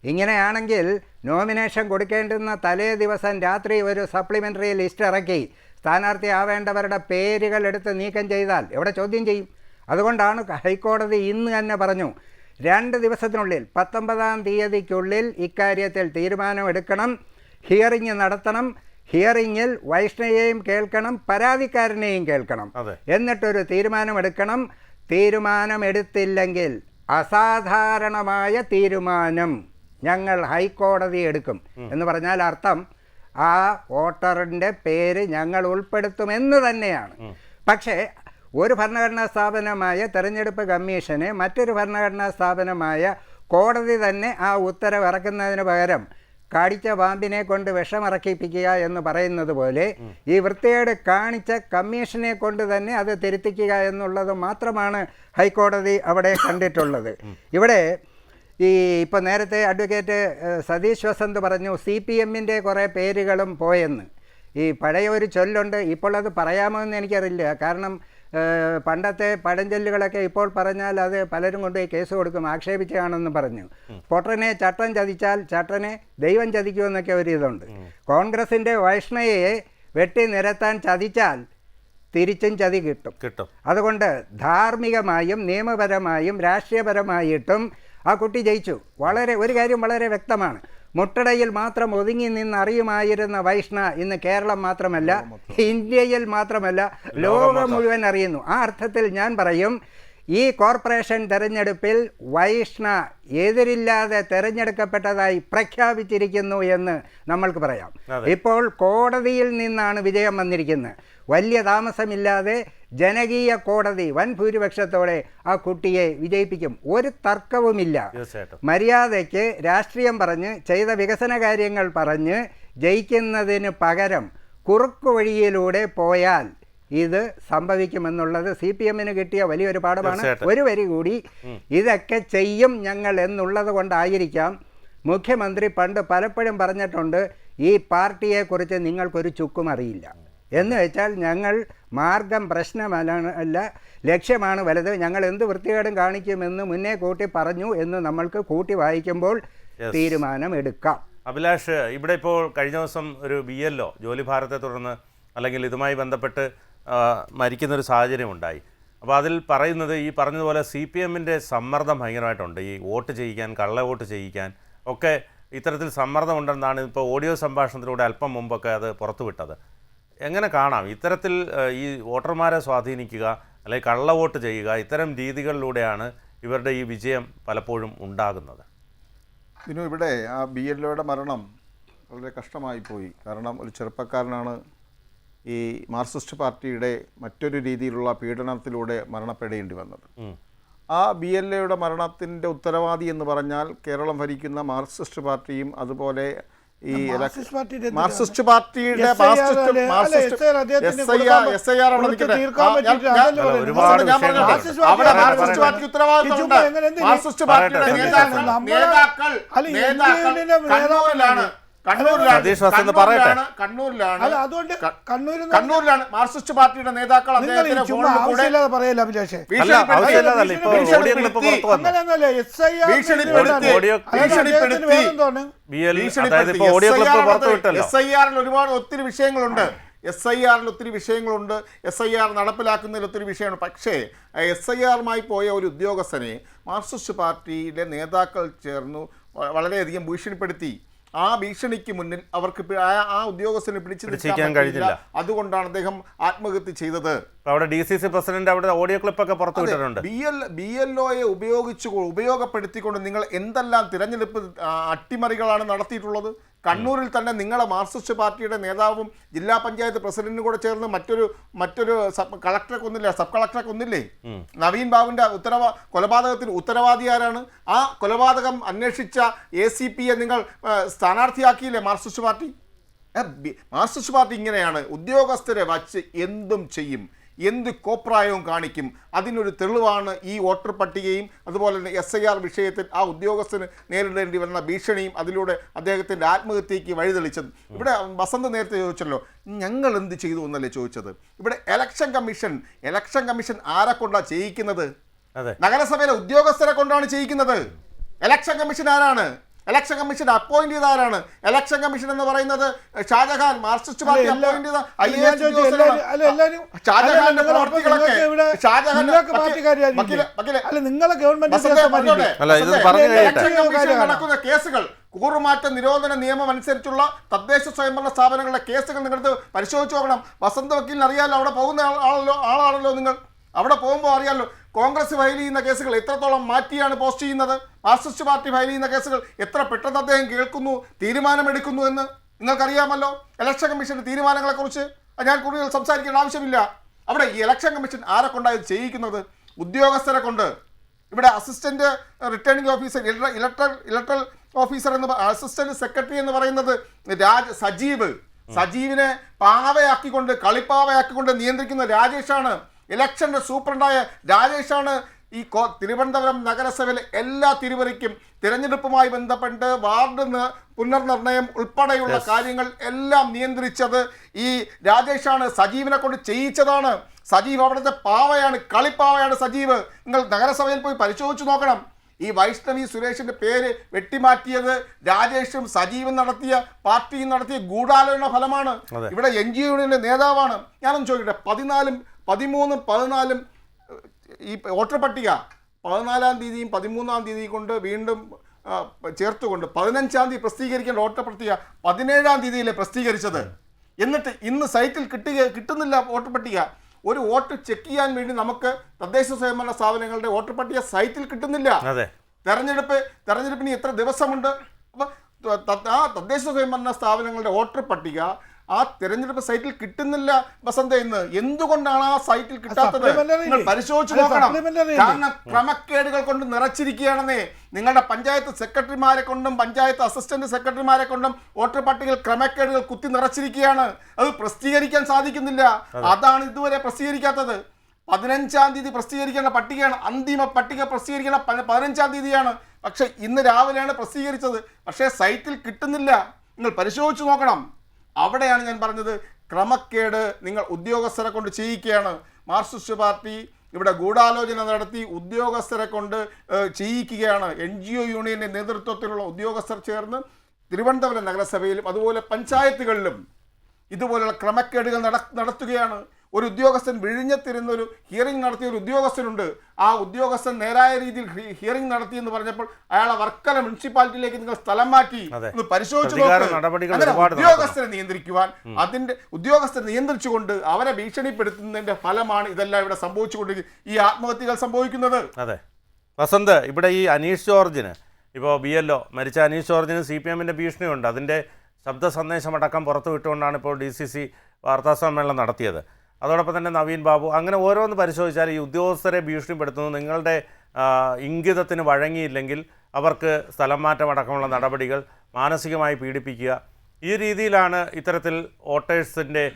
ഇങ്ങനെയാണെങ്കിൽ നോമിനേഷൻ കൊടുക്കേണ്ടുന്ന തലേ ദിവസം രാത്രി ഒരു സപ്ലിമെൻ്ററി ലിസ്റ്റ് ഇറക്കി സ്ഥാനാർത്ഥി ആവേണ്ടവരുടെ പേരുകൾ എടുത്ത് നീക്കം ചെയ്താൽ എവിടെ ചോദ്യം ചെയ്യും? അതുകൊണ്ടാണ് ഹൈക്കോടതി ഇന്ന് തന്നെ പറഞ്ഞു 2 ദിവസത്തിനുള്ളിൽ 19-ാം തീയതിക്കുള്ളിൽ ഇക്കാര്യത്തിൽ തീരുമാനമെടുക്കണം, ഹിയറിംഗ് നടത്തണം. ഹിയറിങ്ങിൽ വൈഷ്ണയെയും കേൾക്കണം, പരാതിക്കാരനെയും കേൾക്കണം, എന്നിട്ടൊരു തീരുമാനമെടുക്കണം. തീരുമാനമെടുത്തില്ലെങ്കിൽ അസാധാരണമായ തീരുമാനം ഞങ്ങൾ ഹൈക്കോടതി എടുക്കും എന്ന് പറഞ്ഞാൽ അർത്ഥം ആ വോട്ടറിൻ്റെ പേര് ഞങ്ങൾ ഉൾപ്പെടുത്തുമെന്ന് തന്നെയാണ്. പക്ഷേ ഒരു ഭരണഘടനാ സ്ഥാപനമായ തെരഞ്ഞെടുപ്പ് കമ്മീഷനെ മറ്റൊരു ഭരണഘടനാ സ്ഥാപനമായ കോടതി തന്നെ ആ ഉത്തരവ് ഇറക്കുന്നതിന് പകരം കാടിച്ച പാമ്പിനെ കൊണ്ട് വിഷമിറക്കിപ്പിക്കുക എന്ന് പറയുന്നത് പോലെ ഈ വൃത്തികേട് കാണിച്ച കമ്മീഷനെ കൊണ്ട് തന്നെ അത് തിരുത്തിക്കുക എന്നുള്ളത് മാത്രമാണ് ഹൈക്കോടതി അവിടെ കണ്ടിട്ടുള്ളത്. ഇവിടെ ഈ ഇപ്പോൾ നേരത്തെ അഡ്വക്കേറ്റ് സതീഷ് വസന്ത് പറഞ്ഞു CPMൻ്റെ കുറേ പേരുകളും പോയെന്ന്. ഈ പഴയ ഒരു ചൊല്ലുണ്ട്, ഇപ്പോൾ അത് പറയാമോ എന്ന് എനിക്കറിയില്ല. കാരണം പണ്ടത്തെ പഴഞ്ചൊല്ലുകളൊക്കെ ഇപ്പോൾ പറഞ്ഞാൽ അത് പലരും കൊണ്ടുപോയി കേസ് കൊടുക്കും, ആക്ഷേപിച്ചാണെന്ന് പറഞ്ഞു. പൊട്ടനെ ചട്ടം ചതിച്ചാൽ ചട്ടനെ ദൈവം ചതിക്കുമെന്നൊക്കെ ഒരു ഇതുണ്ട്. കോൺഗ്രസിൻ്റെ വൈഷ്ണയെ വെട്ടി നിരത്താൻ ചതിച്ചാൽ തിരിച്ചും ചതി കിട്ടും. അതുകൊണ്ട് ധാർമ്മികമായും നിയമപരമായും രാഷ്ട്രീയപരമായിട്ടും ആ കുട്ടി ജയിച്ചു. ഒരു കാര്യം വളരെ വ്യക്തമാണ്, മുട്ടടയിൽ മാത്രം ഒതുങ്ങി നിന്നറിയുമായിരുന്ന വൈഷ്ണ ഇന്ന് കേരളം മാത്രമല്ല, ഇന്ത്യയിൽ മാത്രമല്ല, ലോകം മുഴുവൻ അറിയുന്നു. ആ അർത്ഥത്തിൽ ഞാൻ പറയും, ഈ കോർപ്പറേഷൻ തെരഞ്ഞെടുപ്പിൽ വൈഷ്ണ എതിരില്ലാതെ തെരഞ്ഞെടുക്കപ്പെട്ടതായി പ്രഖ്യാപിച്ചിരിക്കുന്നു എന്ന് നമ്മൾക്ക് പറയാം. ഇപ്പോൾ കോടതിയിൽ നിന്നാണ് വിജയം വന്നിരിക്കുന്നത്. വലിയ താമസമില്ലാതെ ജനകീയ കോടതി വൻ ഭൂരിപക്ഷത്തോടെ ആ കുട്ടിയെ വിജയിപ്പിക്കും, ഒരു തർക്കവുമില്ല. മര്യാദയ്ക്ക് രാഷ്ട്രീയം പറഞ്ഞ് ചെയ്ത വികസന കാര്യങ്ങൾ പറഞ്ഞ് ജയിക്കുന്നതിന് പകരം കുറുക്കു വഴിയിലൂടെ പോയാൽ ഇത് സംഭവിക്കുമെന്നുള്ളത് CPMന് കിട്ടിയ വലിയൊരു പാഠമാണ്. ഒരു വരി കൂടി, ഇതൊക്കെ ചെയ്യും ഞങ്ങൾ എന്നുള്ളത് കൊണ്ടായിരിക്കാം മുഖ്യമന്ത്രി പണ്ട് പലപ്പോഴും പറഞ്ഞിട്ടുണ്ട്, ഈ പാർട്ടിയെക്കുറിച്ച് നിങ്ങൾക്കൊരു ചുക്കും അറിയില്ല എന്ന് വെച്ചാൽ ഞങ്ങൾ മാർഗം പ്രശ്നമല്ല, ലക്ഷ്യമാണ് വലുത്, ഞങ്ങൾ എന്ത് വൃത്തികേടും കാണിക്കുമെന്ന് മുന്നേ കൂട്ടി പറഞ്ഞു എന്ന് നമ്മൾക്ക് കൂട്ടി വായിക്കുമ്പോൾ തീരുമാനമെടുക്കാം. അഭിലാഷ്, ഇവിടെ ഇപ്പോൾ കഴിഞ്ഞ ദിവസം ഒരു BLO ജോലിഭാരത്തെ തുടർന്ന് അല്ലെങ്കിൽ ഇതുമായി ബന്ധപ്പെട്ട് മരിക്കുന്നൊരു സാഹചര്യം ഉണ്ടായി. അപ്പോൾ അതിൽ പറയുന്നത് ഈ പറഞ്ഞതുപോലെ CPMൻ്റെ സമ്മർദ്ദം ഭയങ്കരമായിട്ടുണ്ട്. ഈ വോട്ട് ചെയ്യിക്കാൻ, കള്ള വോട്ട് ചെയ്യിക്കാൻ ഒക്കെ ഇത്തരത്തിൽ സമ്മർദ്ദമുണ്ടെന്നാണ് ഇപ്പോൾ ഓഡിയോ സംഭാഷണത്തിലൂടെ അല്പം മുമ്പൊക്കെ അത് പുറത്തുവിട്ടത്. എങ്ങനെ കാണാം ഇത്തരത്തിൽ ഈ വോട്ടർമാരെ സ്വാധീനിക്കുക അല്ലെങ്കിൽ കള്ള വോട്ട് ചെയ്യുക, ഇത്തരം രീതികളിലൂടെയാണ് ഇവരുടെ ഈ വിജയം പലപ്പോഴും ഉണ്ടാകുന്നത്? ഇവിടെ ആ BLOയുടെ മരണം വളരെ കഷ്ടമായിപ്പോയി. കാരണം ഒരു ചെറുപ്പക്കാരനാണ് ഈ മാർക്സിസ്റ്റ് പാർട്ടിയുടെ മറ്റൊരു രീതിയിലുള്ള പീഡനത്തിലൂടെ മരണപ്പെടേണ്ടി വന്നത്. ആ BLOയുടെ മരണത്തിൻ്റെ ഉത്തരവാദി എന്ന് പറഞ്ഞാൽ കേരളം ഭരിക്കുന്ന മാർക്സിസ്റ്റ് പാർട്ടിയും അതുപോലെ ഈ മാർക്സിസ്റ്റ് പാർട്ടിയുടെ കണ്ണൂരിലാണ് മാർക്സിസ്റ്റ് പാർട്ടിയുടെ നേതാക്കൾ ഒത്തിരി വിഷയങ്ങളുണ്ട്. SIRൽ ഒത്തിരി വിഷയങ്ങളുണ്ട്. SIR നടപ്പിലാക്കുന്നതിൽ ഒത്തിരി വിഷയമുണ്ട്. പക്ഷേ SIRമായി പോയ ഒരു ഉദ്യോഗസ്ഥനെ മാർക്സിസ്റ്റ് പാർട്ടിയിലെ നേതാക്കൾ ചേർന്നു വളരെയധികം ഭീഷണിപ്പെടുത്തി. ആ ഭീഷണിക്ക് മുന്നിൽ അവർക്ക് ആ ഉദ്യോഗസ്ഥനെ പിടിച്ചു പിടിച്ചിരിക്കാൻ കഴിഞ്ഞില്ല. അതുകൊണ്ടാണ് അദ്ദേഹം ആത്മഹത്യ ചെയ്തത്. അവിടെ DCC പ്രസിഡന്റ് അവിടെ ഓഡിയോ ക്ലിപ്പൊക്കെ പുറത്തു വിട്ടിട്ടുണ്ട്. BLOയെ ഉപയോഗപ്പെടുത്തിക്കൊണ്ട് നിങ്ങൾ എന്തെല്ലാം തിരഞ്ഞെടുപ്പ് അട്ടിമറികളാണ് നടത്തിയിട്ടുള്ളത്. കണ്ണൂരിൽ തന്നെ നിങ്ങളെ മാർക്സിസ്റ്റ് പാർട്ടിയുടെ നേതാവും ജില്ലാ പഞ്ചായത്ത് പ്രസിഡന്റും കൂടെ ചേർന്ന് മറ്റൊരു കളക്ടറെ കൊന്നില്ലേ, സബ് കളക്ടറെ കൊന്നില്ലേ? നവീൻ ബാബുവിന്റെ കൊലപാതകത്തിന് ഉത്തരവാദി ആരാണ്? ആ കൊലപാതകം അന്വേഷിച്ച ACPയെ നിങ്ങൾ സ്ഥാനാർത്ഥിയാക്കിയില്ലേ മാർക്സിസ്റ്റ് പാർട്ടി? മാർക്സിസ്റ്റ് പാർട്ടി ഇങ്ങനെയാണ്, ഉദ്യോഗസ്ഥരെ വച്ച് എന്തും ചെയ്യും, എന്ത് കോപ്രായവും കാണിക്കും. അതിനൊരു തെളിവാണ് ഈ വോട്ടർ പട്ടികയും അതുപോലെ തന്നെ SIR വിഷയത്തിൽ ആ ഉദ്യോഗസ്ഥന് നേരിടേണ്ടി വന്ന ഭീഷണിയും അതിലൂടെ അദ്ദേഹത്തിൻ്റെ ആത്മഹത്യയ്ക്ക് വഴിതെളിച്ചത്. ഇവിടെ വസന്ത് നേരത്തെ ചോദിച്ചല്ലോ, ഞങ്ങൾ എന്ത് ചെയ്തു എന്നല്ലേ ചോദിച്ചത്. ഇവിടെ ഇലക്ഷൻ കമ്മീഷൻ ആരെ കൊണ്ടാണ് ചെയ്യിക്കുന്നത്? നഗരസഭയിലെ ഉദ്യോഗസ്ഥരെ കൊണ്ടാണ് ചെയ്യിക്കുന്നത്. ഇലക്ഷൻ കമ്മീഷൻ ആരാണ്? ഇലക്ഷൻ കമ്മീഷൻ അപ്പോയിന്റ് ചെയ്ത ആരാണ്? ഇലക്ഷൻ കമ്മീഷൻ എന്ന് പറയുന്നത് ഷാജഹാൻ മാർക്സിസ്റ്റ് പാർട്ടി അപ്പോയിന്റ് ചെയ്ത IAS ഷാജഹാന്റെ പ്രവർത്തികളൊക്കെ നടക്കുന്ന കേസുകൾ, കൂറുമാറ്റ നിരോധന നിയമം അനുസരിച്ചുള്ള തദ്ദേശ സ്വയംഭരണ സ്ഥാപനങ്ങളുടെ കേസുകൾ നിങ്ങൾക്ക് പരിശോധിച്ച് നോക്കണം. വസന്ത് വക്കീലിന് അറിയാമല്ലോ, അവിടെ പോകുന്ന ആളാണല്ലോ നിങ്ങൾ. അവിടെ പോകുമ്പോൾ അറിയാമല്ലോ കോൺഗ്രസ് ഫയൽ ചെയ്യുന്ന കേസുകൾ എത്രത്തോളം മാറ്റിയാണ് പോസ്റ്റ് ചെയ്യുന്നത്, മാർക്സിസ്റ്റ് പാർട്ടി ഫയൽ ചെയ്യുന്ന കേസുകൾ എത്ര പെട്ടെന്ന് അദ്ദേഹം കേൾക്കുന്നു, തീരുമാനമെടുക്കുന്നു എന്ന് നിങ്ങൾക്കറിയാമല്ലോ. ഇലക്ഷൻ കമ്മീഷന്റെ തീരുമാനങ്ങളെക്കുറിച്ച് ഞാൻ കൂടുതൽ സംസാരിക്കേണ്ട ആവശ്യമില്ല. അവിടെ ഈ ഇലക്ഷൻ കമ്മീഷൻ ആരെ കൊണ്ടാണ് ഇത് ചെയ്യിക്കുന്നത്? ഉദ്യോഗസ്ഥരെ കൊണ്ട്. ഇവിടെ assistant returning officer, electoral officer എന്ന് അസിസ്റ്റന്റ് സെക്രട്ടറി എന്ന് പറയുന്നത് സജീവിനെ പാവയാക്കിക്കൊണ്ട് കളിപ്പാവയാക്കിക്കൊണ്ട് നിയന്ത്രിക്കുന്ന രാജേഷാണ്. ഇലക്ഷന്റെ സൂപ്രണ്ടായ രാജേഷാണ് ഈ തിരുവനന്തപുരം നഗരസഭയിലെ എല്ലാ തിരുവരിക്കും തിരഞ്ഞെടുപ്പുമായി ബന്ധപ്പെട്ട് വാർഡ് പുനർനിർണയം ഉൾപ്പെടെയുള്ള കാര്യങ്ങൾ എല്ലാം നിയന്ത്രിച്ചത് ഈ രാജേഷാണ്. സജീവിനെ കൊണ്ട് ചെയ്യിച്ചതാണ്. സജീവ് അവിടുത്തെ പാവയാണ്, കളിപ്പാവയാണ് സജീവ്. നിങ്ങൾ നഗരസഭയിൽ പോയി പരിശോധിച്ച് നോക്കണം. ഈ വൈഷ്ണവി സുരേഷിന്റെ പേര് വെട്ടിമാറ്റിയത് രാജേഷും സജീവും പാർട്ടിയും നടത്തിയ ഗൂഢാലോചന ഫലമാണ്. ഇവിടെ NGO യൂണിയന്റെ നേതാവാണ്. ഞാനൊന്ന് ചോദിക്കട്ടെ, 13, 14 ഈ വോട്ടർ പട്ടിക 14-ാം തീയതിയും 13-ാം തീയതിയും കൊണ്ട് വീണ്ടും ചേർത്തുകൊണ്ട് 15-ാം തീയതി പ്രസിദ്ധീകരിക്കേണ്ട വോട്ടർ പട്ടിക 17-ാം തീയതിയിലെ പ്രസിദ്ധീകരിച്ചത്. എന്നിട്ട് ഇന്ന് സൈറ്റിൽ കിട്ടുന്നില്ല വോട്ടർ പട്ടിക. ഒരു വോട്ട് ചെക്ക് ചെയ്യാൻ വേണ്ടി നമുക്ക് തദ്ദേശ സ്വയംഭരണ സ്ഥാപനങ്ങളുടെ വോട്ടർ പട്ടിക സൈറ്റിൽ കിട്ടുന്നില്ല. തെരഞ്ഞെടുപ്പിന് എത്ര ദിവസമുണ്ട്? അപ്പോൾ ആ തദ്ദേശ സ്വയംഭരണ സ്ഥാപനങ്ങളുടെ വോട്ടർ പട്ടിക ആ തെരഞ്ഞെടുപ്പ് സൈറ്റിൽ കിട്ടുന്നില്ല വസന്ത. ഇന്ന് എന്തുകൊണ്ടാണ് ആ സൈറ്റിൽ കിട്ടാത്തത്? നിങ്ങൾ പരിശോധിച്ച് നോക്കണം. കാരണം ക്രമക്കേടുകൾ കൊണ്ട് നിറച്ചിരിക്കുകയാണെന്നേ. നിങ്ങളുടെ പഞ്ചായത്ത് സെക്രട്ടറിമാരെ കൊണ്ടും പഞ്ചായത്ത് അസിസ്റ്റന്റ് സെക്രട്ടറിമാരെ കൊണ്ടും വോട്ടർ പട്ടികയിൽ ക്രമക്കേടുകൾ കുത്തി നിറച്ചിരിക്കുകയാണ്. അത് പ്രസിദ്ധീകരിക്കാൻ സാധിക്കുന്നില്ല. അതാണ് ഇതുവരെ പ്രസിദ്ധീകരിക്കാത്തത്. 15-ാം തീയതി പ്രസിദ്ധീകരിക്കേണ്ട പട്ടികയാണ്. അന്തിമ പട്ടിക പ്രസിദ്ധീകരിക്കേണ്ട 15-ാം തീയതിയാണ്. പക്ഷെ ഇന്ന് രാവിലെയാണ് പ്രസിദ്ധീകരിച്ചത്. പക്ഷേ സൈറ്റിൽ കിട്ടുന്നില്ല. നിങ്ങൾ പരിശോധിച്ച് നോക്കണം. അവിടെയാണ് ഞാൻ പറഞ്ഞത്, ക്രമക്കേട് നിങ്ങൾ ഉദ്യോഗസ്ഥരെ കൊണ്ട് ചെയ്യിക്കുകയാണ്. മാർക്സിസ്റ്റ് പാർട്ടി ഇവിടെ ഗൂഢാലോചന നടത്തി ഉദ്യോഗസ്ഥരെ കൊണ്ട് ചെയ്യിക്കുകയാണ്. NGO യൂണിയന്റെ നേതൃത്വത്തിലുള്ള ഉദ്യോഗസ്ഥർ ചേർന്ന് തിരുവനന്തപുരം നഗരസഭയിലും അതുപോലെ പഞ്ചായത്തുകളിലും ഇതുപോലുള്ള ക്രമക്കേടുകൾ നടത്തുകയാണ്. ഒരു ഉദ്യോഗസ്ഥൻ വിഴിഞ്ഞത്തിരുന്ന ഒരു ഹിയറിംഗ് നടത്തിയ ഒരു ഉദ്യോഗസ്ഥനുണ്ട്. ആ ഉദ്യോഗസ്ഥൻ നേരായ രീതിയിൽ ഹിയറിംഗ് നടത്തി എന്ന് പറഞ്ഞപ്പോൾ അയാളെ വർക്കല മുനിസിപ്പാലിറ്റിയിലേക്ക് നിങ്ങൾ സ്ഥലം മാറ്റി. പരിശോധിച്ചു ഉദ്യോഗസ്ഥരെ നിയന്ത്രിക്കുവാൻ, ഉദ്യോഗസ്ഥരെ നിയന്ത്രിച്ചുകൊണ്ട് അവരെ ഭീഷണിപ്പെടുത്തുന്നതിന്റെ ഫലമാണ് ഇതെല്ലാം ഇവിടെ സംഭവിച്ചുകൊണ്ടിരിക്കുന്നത്, ഈ ആത്മഹത്യകൾ സംഭവിക്കുന്നത്. അതെ വസന്ത്, ഇവിടെ ഈ അനീഷ് ജോർജിന് ഇപ്പോൾ BLO മരിച്ച അനീഷ് ജോർജിന് CPMന്റെ ഭീഷണിയുണ്ട്. അതിൻ്റെ ശബ്ദ സന്ദേശമടക്കം പുറത്തു വിട്ടുകൊണ്ടാണ് ഇപ്പോൾ DCC വാർത്താസമ്മേളനം നടത്തിയത്. അതോടൊപ്പം തന്നെ നവീൻ ബാബു, അങ്ങനെ ഓരോന്ന് പരിശോധിച്ചാൽ ഈ ഉദ്യോഗസ്ഥരെ ഭീഷണിപ്പെടുത്തുന്നു. നിങ്ങളുടെ ഇംഗിതത്തിന് വഴങ്ങിയില്ലെങ്കിൽ അവർക്ക് സ്ഥലം മാറ്റമടക്കമുള്ള നടപടികൾ, മാനസികമായി പീഡിപ്പിക്കുക, ഈ രീതിയിലാണ് ഇത്തരത്തിൽ വോട്ടേഴ്സിൻ്റെ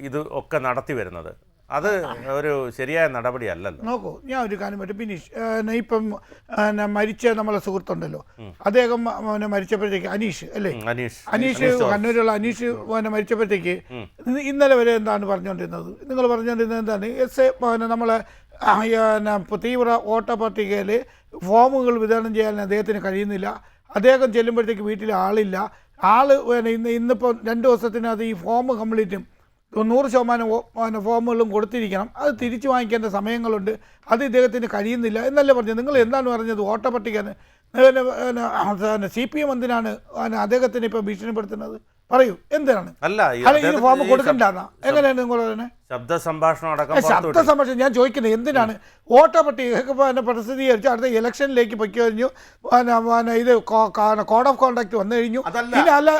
ഇത് ഒക്കെ നടത്തി വരുന്നത്. അത് ഒരു ശരിയായ നടപടിയല്ലല്ലോ. നോക്കൂ, ഞാൻ ഒരു കാര്യം പറ്റും. ബിനീഷ്, ഇപ്പം മരിച്ച നമ്മളെ സുഹൃത്തുണ്ടല്ലോ, അദ്ദേഹം മരിച്ചപ്പോഴത്തേക്ക് അനീഷ് അല്ലേ, അനീഷ് കണ്ണൂരുള്ള അനീഷ് മരിച്ചപ്പോഴത്തേക്ക് ഇന്നലെ വരെ എന്താണ് പറഞ്ഞുകൊണ്ടിരുന്നത്? നിങ്ങൾ പറഞ്ഞുകൊണ്ടിരുന്നത് എന്താണ്? നമ്മളെ തീവ്ര വോട്ടർ പട്ടികയിൽ ഫോമുകൾ വിതരണം ചെയ്യാൻ അദ്ദേഹത്തിന് കഴിയുന്നില്ല. അദ്ദേഹം ചെല്ലുമ്പോഴത്തേക്ക് വീട്ടിൽ ആളില്ല. ഇന്നിപ്പോൾ 2 ദിവസത്തിനകത്ത് ഈ ഫോം കംപ്ലീറ്റും 100% ഫോമുകളും കൊടുത്തിരിക്കണം. അത് തിരിച്ചു വാങ്ങിക്കേണ്ട സമയങ്ങളുണ്ട്. അത് ഇദ്ദേഹത്തിന് കഴിയുന്നില്ല എന്നല്ലേ പറഞ്ഞത്. നിങ്ങൾ എന്താണ് പറഞ്ഞത്? വോട്ടർ പട്ടിക CPM എന്തിനാണ് അദ്ദേഹത്തിന് ഇപ്പോൾ ഭീഷണിപ്പെടുത്തുന്നത്? പറയൂ, എന്തിനാണ്? അല്ലെങ്കിൽ ഫോം കൊടുക്കണ്ടെന്നാ? എങ്ങനെയാണ് നിങ്ങൾ പറയുന്നത്? ശബ്ദ സംഭാഷണം ഞാൻ ചോദിക്കുന്നത് എന്തിനാണ് വോട്ടർ പട്ടിക പ്രസിദ്ധീകരിച്ച് അടുത്ത ഇലക്ഷനിലേക്ക് പൊയ്ക്കു കഴിഞ്ഞു, ഇത് കോഡ് ഓഫ് കോണ്ടാക്ട് വന്നു കഴിഞ്ഞു. എന്തിനാണ്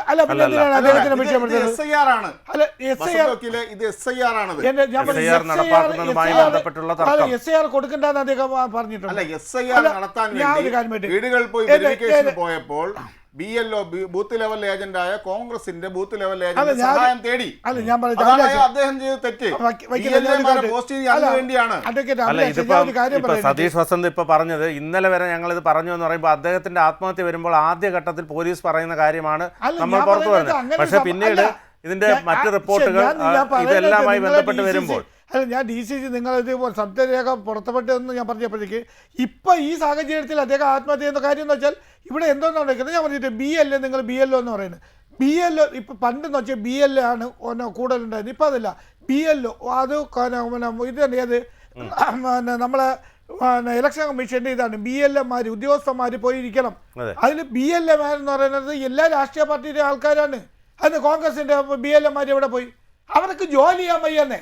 അദ്ദേഹത്തിന് ഭീഷണിപ്പെടുത്തുന്നത്? SIR കൊടുക്കണ്ടെന്ന് അദ്ദേഹം പറഞ്ഞിട്ടുണ്ട്. പോയപ്പോൾ BLO ബൂത്ത് ലെവൽ ഏജന്റായ കോൺഗ്രസിന്റെ ബൂത്ത് ലെവൽ ഏജന്റ് സഹായം തേടി. അദ്ദേഹം ചെയ്ത തെറ്റ് വേണ്ടിയാണ്. സതീഷ് വസന്ത് ഇപ്പൊ പറഞ്ഞത് ഇന്നലെ വരെ ഞങ്ങൾ ഇത് പറഞ്ഞു എന്ന് പറയുമ്പോൾ അദ്ദേഹത്തിന്റെ ആത്മഹത്യ വരുമ്പോൾ ആദ്യഘട്ടത്തിൽ പോലീസ് പറയുന്ന കാര്യമാണ് നമ്മൾ പുറത്തു വരുന്നത്. പക്ഷെ പിന്നീട് ഇതിന്റെ മറ്റ് റിപ്പോർട്ടുകൾ ഇതെല്ലാമായി ബന്ധപ്പെട്ട് വരുമ്പോൾ ഞാൻ DCG നിങ്ങളിത് സത്യരേഖ പുറത്തുപെട്ടെന്ന് ഞാൻ പറഞ്ഞപ്പോഴേക്ക് ഇപ്പം ഈ സാഹചര്യത്തിൽ അദ്ദേഹം ആത്മഹത്യ ചെയ്യുന്ന കാര്യം എന്ന് വെച്ചാൽ ഇവിടെ എന്തോന്നാണ് നടക്കുന്നത്? ഞാൻ പറഞ്ഞിട്ട് BLA നിങ്ങൾ BLO എന്ന് പറയുന്നത്. BLO ഇപ്പം പണ്ടെന്ന് വെച്ചാൽ BLA ആണ് കൂടുതലുണ്ടായിരുന്നു. ഇപ്പം അതല്ല, BLO അത് ഇത് തന്നെ അത് നമ്മളെ ഇലക്ഷൻ കമ്മീഷൻ്റെ ഇതാണ്. BLA ഉദ്യോഗസ്ഥന്മാർ പോയിരിക്കണം. അതിൽ BLA എന്ന് പറയുന്നത് എല്ലാ രാഷ്ട്രീയ പാർട്ടിയുടെ ആൾക്കാരാണ്. അതിന് കോൺഗ്രസിൻ്റെ BLA എവിടെ പോയി? അവർക്ക് ജോലി ചെയ്യാൻ വയ്യെന്നേ.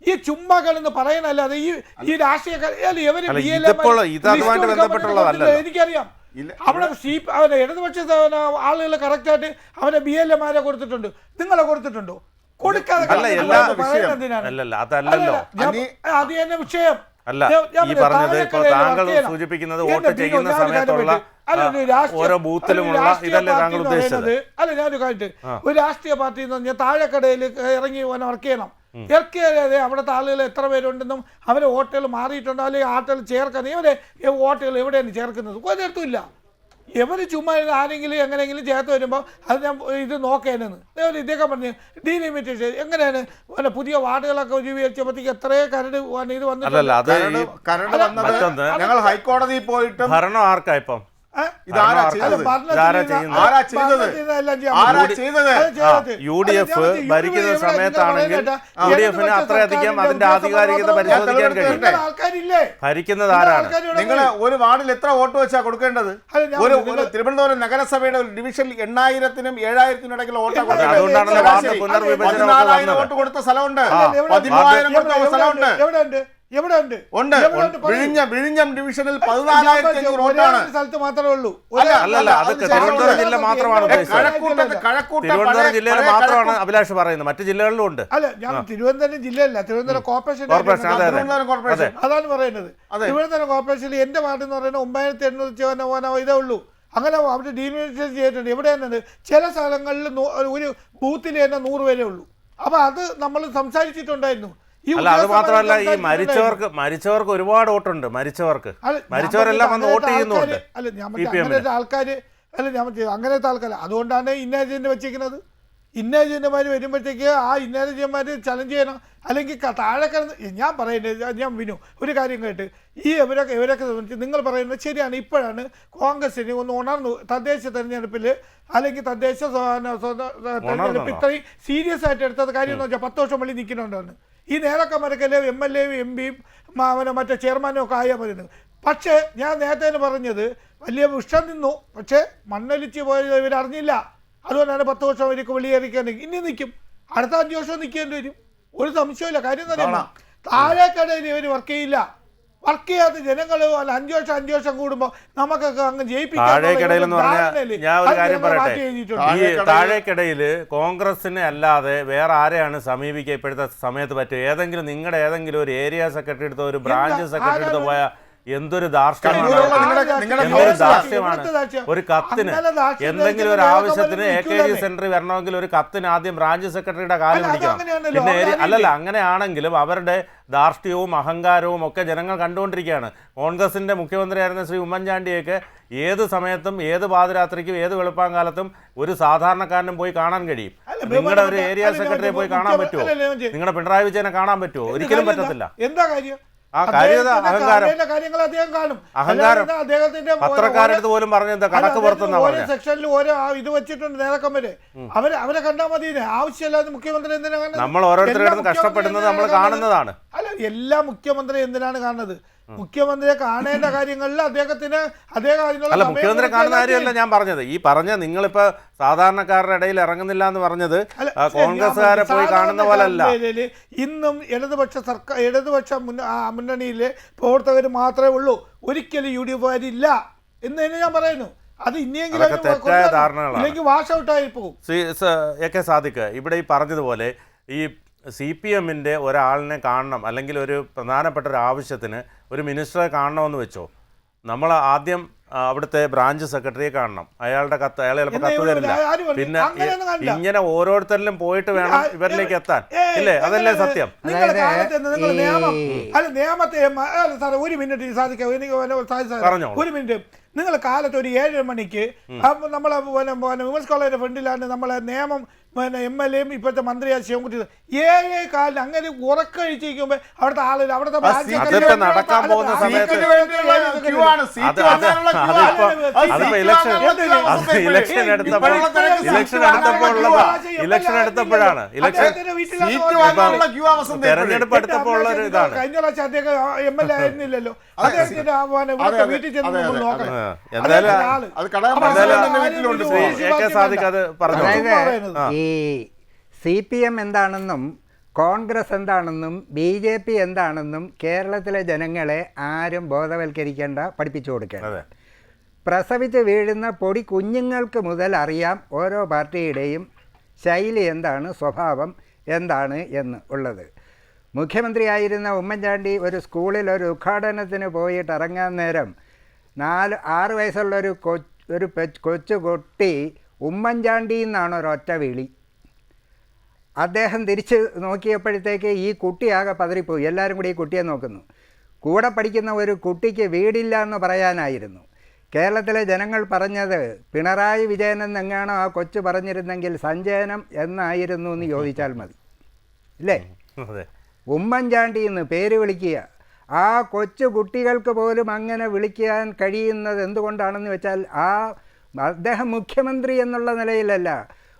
ഈ ചുമ്മാകളെന്ന് പറയാനല്ലാതെ ഈ രാഷ്ട്രീയ എനിക്കറിയാം. അവിടെ ഇടതുപക്ഷ ആളുകൾ കറക്റ്റായിട്ട് അവരെ BLA കൊടുത്തിട്ടുണ്ട്. നിങ്ങളെ കൊടുത്തിട്ടുണ്ടോ? കൊടുക്കാതെ അത് തന്നെ വിഷയം. അല്ല, ഈ പറഞ്ഞത് ഇപ്പോൾ താങ്കൾ സൂചിപ്പിക്കുന്നത് വോട്ട് ചെയ്യുന്ന സമയത്തുള്ള ഓരോ ബൂത്തിലുമുള്ള ഇതല്ലേ താങ്കൾ ഉദ്ദേശിച്ചത്? അല്ല, ഞാനൊരു കാര്യം, ഒരു രാഷ്ട്രീയ പാർട്ടി എന്ന് പറഞ്ഞാൽ താഴെക്കടയിൽ ഇറങ്ങി വർക്ക് ചെയ്യണം. ഇറക്കിയാലേ അവിടുത്തെ ആളുകൾ എത്ര പേരുണ്ടെന്നും അവരെ വോട്ടുകൾ മാറിയിട്ടുണ്ടോ അല്ലെങ്കിൽ ആട്ടുകൾ ചേർക്കുന്നത്. ഇവരെ വോട്ടുകൾ എവിടെയാണ് ചേർക്കുന്നത്? ഒരിടത്തുമില്ല. ഇവർ ചുമ്മാ ആരെങ്കിലും എങ്ങനെയെങ്കിലും ചേർത്ത് വരുമ്പോൾ അത് ഞാൻ ഇത് നോക്കേനെന്ന് ഇദ്ദേഹം പറഞ്ഞ് ഡീലിമിറ്റേഷൻ എങ്ങനെയാണ് പുതിയ വാർഡുകളൊക്കെ രൂപീകരിച്ചപ്പോഴത്തേക്ക് എത്രയോ കരട് ഇത് വന്നിട്ടുണ്ട്. ഞങ്ങൾ ഹൈക്കോടതിയിൽ പോയിട്ട് ഭരണം ആർക്കാ ഇപ്പം? UDF ഭരിക്കുന്ന സമയത്താണെങ്കിൽ UDFന് അത്രയധികം അതിന്റെ ആധികാരികത പരിശോധിക്കാൻ കഴിയും. ഭരിക്കുന്നത് ആരാണ്? നിങ്ങൾ ഒരു വാർഡിൽ എത്ര വോട്ട് വെച്ചാ കൊടുക്കേണ്ടത്? ഒരു തിരുവനന്തപുരം നഗരസഭയുടെ ഒരു ഡിവിഷനിൽ 8000-നും 7000-നും ഇടയ്ക്കുള്ള വോട്ടാണ്. അതുകൊണ്ടാണ് വാർഡ് പുനർവിഭജനം വോട്ട് കൊടുത്ത സ്ഥലമുണ്ട്, 13000 കൊടുത്ത സ്ഥലമുണ്ട്. വിഴിഞ്ഞം ഡിവിഷനിൽ 14,500 വോട്ടാണ്. സ്ഥലത്ത് മാത്രമേ ഉള്ളൂ. അല്ലല്ല, അത് തിരുവനന്തപുരം ജില്ല മാത്രമാണ് ഉദ്ദേശിച്ചത്. തിരുവനന്തപുരം ജില്ലയിൽ മാത്രമാണ് അഭിലാഷ് പറയുന്നത്, മറ്റു ജില്ലകളിലും ഉണ്ട്. അല്ല, ഞാൻ തിരുവനന്തപുരം ജില്ലയല്ല, തിരുവനന്തപുരം കോർപ്പറേഷൻ അതാണ് പറയുന്നത്. തിരുവനന്തപുരം കോർപ്പറേഷനിൽ എന്റെ വാർഡ് എന്ന് പറയുന്നത് 9800 ഇതേ ഉള്ളൂ. അങ്ങനെ അവർ ഡീലിമിറ്റേഷൻ ചെയ്തിട്ടുണ്ട്. എവിടെയാണ് ചില സ്ഥലങ്ങളിൽ ഒരു ബൂത്തിൽ തന്നെ 100 പേരേ ഉള്ളൂ. അപ്പൊ അത് നമ്മൾ സംസാരിച്ചിട്ടുണ്ടായിരുന്നു. അല്ല, അത് മാത്രമല്ല, ഈ മരിച്ചവർക്ക് ഒരുപാട് വോട്ടുണ്ട്. മരിച്ചവരെല്ലാം വന്ന് വോട്ട് ചെയ്യുന്നുണ്ട്. ആൾക്കാര് അങ്ങനത്തെ ആൾക്കാർ. അതുകൊണ്ടാണ് ഇന്ന ഏജന്റ് വെച്ചിരിക്കുന്നത്. ഇന്ന ഏജന്റുമാർ വരുമ്പോഴത്തേക്ക് ആ ഇന്ന ഏജന്റുമാർ ചലഞ്ച് ചെയ്യണം. അല്ലെങ്കിൽ താഴെ കിടന്ന് ഞാൻ പറയുന്നത്, ഞാൻ വിനു ഒരു കാര്യം കേട്ട് ഇവരൊക്കെ നിങ്ങൾ പറയുന്നത് ശരിയാണ്. ഇപ്പോഴാണ് കോൺഗ്രസിന് ഒന്ന് ഉണർന്നു. തദ്ദേശ തെരഞ്ഞെടുപ്പിൽ അല്ലെങ്കിൽ തദ്ദേശ തെരഞ്ഞെടുപ്പ് ഇത്രയും സീരിയസ് ആയിട്ട് എടുത്തത് കാര്യം എന്ന് വെച്ചാൽ 10 വർഷം വഴി നിൽക്കുന്നുണ്ടെന്ന്. ഈ നേതാക്കന്മാരൊക്കെ MLA യും MP മറ്റേ ചെയർമാനും ഒക്കെ ആയാൽ പറയുന്നത്. പക്ഷേ ഞാൻ നേരത്തെ തന്നെ പറഞ്ഞത് വലിയ വിഷം നിന്നു, പക്ഷേ മണ്ണൊലിച്ച് പോയത് ഇവരറിഞ്ഞില്ല. അതുകൊണ്ടാണ് 10 വർഷം അവർക്ക് വെളിയേറിക്കാൻ ഇനി നിൽക്കും. അടുത്ത 5 വർഷം നിൽക്കേണ്ടി വരും, ഒരു സംശയമില്ല. കാര്യം എന്ന് പറയുമ്പോൾ താഴേക്കടയിൽ ഇവർ വർക്ക് ചെയ്യില്ല. വർക്ക് ചെയ്യാത്ത ജനങ്ങൾ 5 വർഷം കൂടുമ്പോൾ നമുക്കൊക്കെ അങ്ങ് ജയിപ്പിക്കാൻ. താഴേക്കിടയിൽ എന്ന് പറഞ്ഞാൽ ഞാൻ ഒരു കാര്യം പറയട്ടെ, ഈ താഴേക്കിടയിൽ കോൺഗ്രസിനെ അല്ലാതെ വേറെ ആരെയാണ് സമീപിക്കുക ഇപ്പോഴത്തെ സമയത്ത് പറ്റും? നിങ്ങളുടെ ഏതെങ്കിലും ഒരു ഏരിയ സെക്രട്ടറി എടുത്തോ ഒരു ബ്രാഞ്ച് സെക്രട്ടറി എടുത്തോ പോയാൽ എന്തൊരു ധാർഷ്ട്യമാണ്. ഒരു കത്തിന് എന്തെങ്കിലും ഒരു ആവശ്യത്തിന് AKG സെന്ററിൽ വരണമെങ്കിൽ ഒരു കത്തിന് ആദ്യം ബ്രാഞ്ച് സെക്രട്ടറിയുടെ കാലം പിടിക്കണം. പിന്നെ അല്ലല്ല, അങ്ങനെയാണെങ്കിലും അവരുടെ ധാർഷ്ട്യവും അഹങ്കാരവും ഒക്കെ ജനങ്ങൾ കണ്ടുകൊണ്ടിരിക്കുകയാണ്. കോൺഗ്രസിന്റെ മുഖ്യമന്ത്രിയായിരുന്ന ശ്രീ ഉമ്മൻചാണ്ടിയൊക്കെ ഏത് സമയത്തും ഏത് പാതിരാത്രിക്കും ഏത് വെളുപ്പാങ്കാലത്തും ഒരു സാധാരണക്കാരനും പോയി കാണാൻ കഴിയും. നിങ്ങളുടെ ഒരു ഏരിയ സെക്രട്ടറിയെ പോയി കാണാൻ പറ്റുമോ? നിങ്ങളുടെ പിണറായി വിജയനെ കാണാൻ പറ്റുമോ? ഒരിക്കലും പറ്റത്തില്ല. എന്താ കാര്യം? ആ കാര്യത അഹങ്കാരം കാര്യങ്ങൾ അദ്ദേഹം കാണും. അഹങ്കാരം അദ്ദേഹത്തിന്റെ പത്രക്കാരടുത്ത് പോലും പറഞ്ഞത് കണക്ക് പുറത്തുനിന്നാ ഓരോ പറഞ്ഞത്. സെക്ഷനിൽ ഓരോ ഇത് വെച്ചിട്ടുണ്ട് നേതാക്കം വരെ. അവരെ കണ്ടാൽ മതി. ആവശ്യമില്ലാതെ മുഖ്യമന്ത്രി എന്തിനാ കാണുന്നത്? നമ്മൾ ഓരോരുത്തരുടെ കഷ്ടപ്പെടുന്നത് നമ്മൾ കാണുന്നതാണ്. അല്ല, എല്ലാ മുഖ്യമന്ത്രി എന്തിനാണ് കാണുന്നത്? മുഖ്യമന്ത്രിയെ കാണേണ്ട കാര്യങ്ങളിൽ അദ്ദേഹത്തിന് അല്ല, മുഖ്യമന്ത്രി കാണുന്ന കാര്യമല്ല ഞാൻ പറഞ്ഞത്. ഈ പറഞ്ഞ നിങ്ങളിപ്പോ സാധാരണക്കാരുടെ ഇടയിൽ ഇറങ്ങുന്നില്ല എന്ന് പറഞ്ഞത് കോൺഗ്രസ്സുകാരെ പോയി കാണുന്ന പോലല്ല. ഇന്നും ഇടതുപക്ഷ മുന്നണിയിലെ പ്രവർത്തകർ മാത്രമേ ഉള്ളൂ. ഒരിക്കലും UDF ഇല്ല എന്ന് തന്നെ ഞാൻ പറയുന്നു. അത് ഇനിയെങ്കിലും തെറ്റായ ധാരണകളാണ്. വാഷ് ഔട്ടായി പോകും. AK സാദിഖ് ഇവിടെ ഈ പറഞ്ഞതുപോലെ ഈ CPM-ന്റെ ഒരാളിനെ കാണണം, അല്ലെങ്കിൽ ഒരു പ്രധാനപ്പെട്ട ഒരു ആവശ്യത്തിന് ഒരു മിനിസ്റ്ററെ കാണണമെന്ന് വെച്ചോ, നമ്മൾ ആദ്യം അവിടുത്തെ ബ്രാഞ്ച് സെക്രട്ടറിയെ കാണണം. അയാളുടെ കത്ത് അയാൾ ചിലപ്പോൾ കത്ത് തരില്ല. പിന്നെ ഇങ്ങനെ ഓരോരുത്തരിലും പോയിട്ട് വേണം ഇവരിലേക്ക് എത്താൻ. ഇല്ലേ? അതല്ലേ സത്യം? നിയമത്തെ ഒരു മിനിറ്റ് സാധിക്കാം, പറഞ്ഞോ. ഒരു മിനിറ്റ്. നിങ്ങൾ കാലത്ത് ഒരു 7 മണിക്ക് നമ്മളെ വിമൻസ് കോളേജിന്റെ ഫ്രണ്ടിലാണ് നമ്മളെ നിയമം MLA-യും ഇപ്പോഴത്തെ മന്ത്രിയായ ശിവൻകുട്ടി 7 കാലിന് അങ്ങനെ ഉറക്കഴിച്ചിരിക്കുമ്പോ അവിടുത്തെ ആളുകൾ അവിടുത്തെ നടക്കാൻ പോകുന്ന സമയത്ത് ഇലക്ഷൻ എടുത്തപ്പോഴാണ് തെരഞ്ഞെടുപ്പ് എടുത്തപ്പോൾ ഉള്ള ഒരു ഇതാണ്. കഴിഞ്ഞ പ്രാവശ്യം അദ്ദേഹം MLA ആയിരുന്നില്ലല്ലോ. അദ്ദേഹത്തിന്റെ വീട്ടിൽ ചെന്ന് നമ്മൾ നോക്കണം. ഈ CPM എന്താണെന്നും കോൺഗ്രസ് എന്താണെന്നും BJP എന്താണെന്നും കേരളത്തിലെ ജനങ്ങളെ ആരും ബോധവൽക്കരിക്കേണ്ട, പഠിപ്പിച്ചു കൊടുക്കേണ്ട. പ്രസവിച്ച് വീഴുന്ന പൊടി കുഞ്ഞുങ്ങൾക്ക് മുതൽ അറിയാം ഓരോ പാർട്ടിയുടെയും ശൈലി എന്താണ്, സ്വഭാവം എന്താണ് എന്ന് ഉള്ളത്. മുഖ്യമന്ത്രിയായിരുന്ന ഉമ്മൻചാണ്ടി ഒരു സ്കൂളിൽ ഒരു ഉദ്ഘാടനത്തിന് പോയിട്ട് ഇറങ്ങാൻ നേരം 6 വയസ്സുള്ള ഒരു കൊച്ചു കുട്ടി ഉമ്മൻചാണ്ടി എന്നാണ് ഒരൊറ്റ വിളി. അദ്ദേഹം തിരിച്ച് നോക്കിയപ്പോഴത്തേക്ക് ഈ കുട്ടിയാകെ പതറിപ്പോയി. എല്ലാവരും കൂടി ഈ കുട്ടിയെ നോക്കുന്നു. കൂടെ പഠിക്കുന്ന ഒരു കുട്ടിക്ക് വീടില്ല എന്ന് പറയാനായിരുന്നു. കേരളത്തിലെ ജനങ്ങൾ പറഞ്ഞത് പിണറായി വിജയൻ എന്നെങ്ങാണോ ആ കൊച്ചു പറഞ്ഞിരുന്നെങ്കിൽ സഞ്ചയനം എന്നായിരുന്നു എന്ന് ചോദിച്ചാൽ മതി. ഇല്ലേ? ഉമ്മൻചാണ്ടി എന്ന് പേര് വിളിക്കുക. ആ കൊച്ചു കുട്ടികൾക്ക് പോലും അങ്ങനെ വിളിക്കാൻ കഴിയുന്നത് എന്തുകൊണ്ടാണെന്ന് വെച്ചാൽ അദ്ദേഹം മുഖ്യമന്ത്രി എന്നുള്ള നിലയിലല്ല,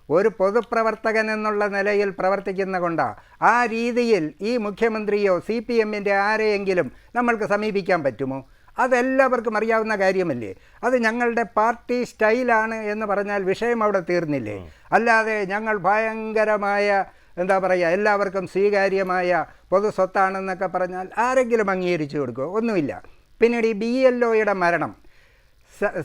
ഒരു പൊതുപ്രവർത്തകൻ എന്നുള്ള നിലയിൽ പ്രവർത്തിക്കുന്ന കൊണ്ടാണ്. ആ രീതിയിൽ ഈ മുഖ്യമന്ത്രിയോ CPM-ൻ്റെ ആരെയെങ്കിലും നമ്മൾക്ക് സമീപിക്കാൻ പറ്റുമോ? അതെല്ലാവർക്കും അറിയാവുന്ന കാര്യമല്ലേ. അത് ഞങ്ങളുടെ പാർട്ടി സ്റ്റൈലാണ് എന്ന് പറഞ്ഞാൽ വിഷയം അവിടെ തീർന്നില്ലേ. അല്ലാതെ ഞങ്ങൾ ഭയങ്കരമായ എന്താ പറയുക, എല്ലാവർക്കും സ്വീകാര്യമായ പൊതു സ്വത്താണെന്നൊക്കെ പറഞ്ഞാൽ ആരെങ്കിലും അംഗീകരിച്ചു കൊടുക്കുമോ? ഒന്നുമില്ല. പിന്നീട് ഈ BLOയുടെ മരണം,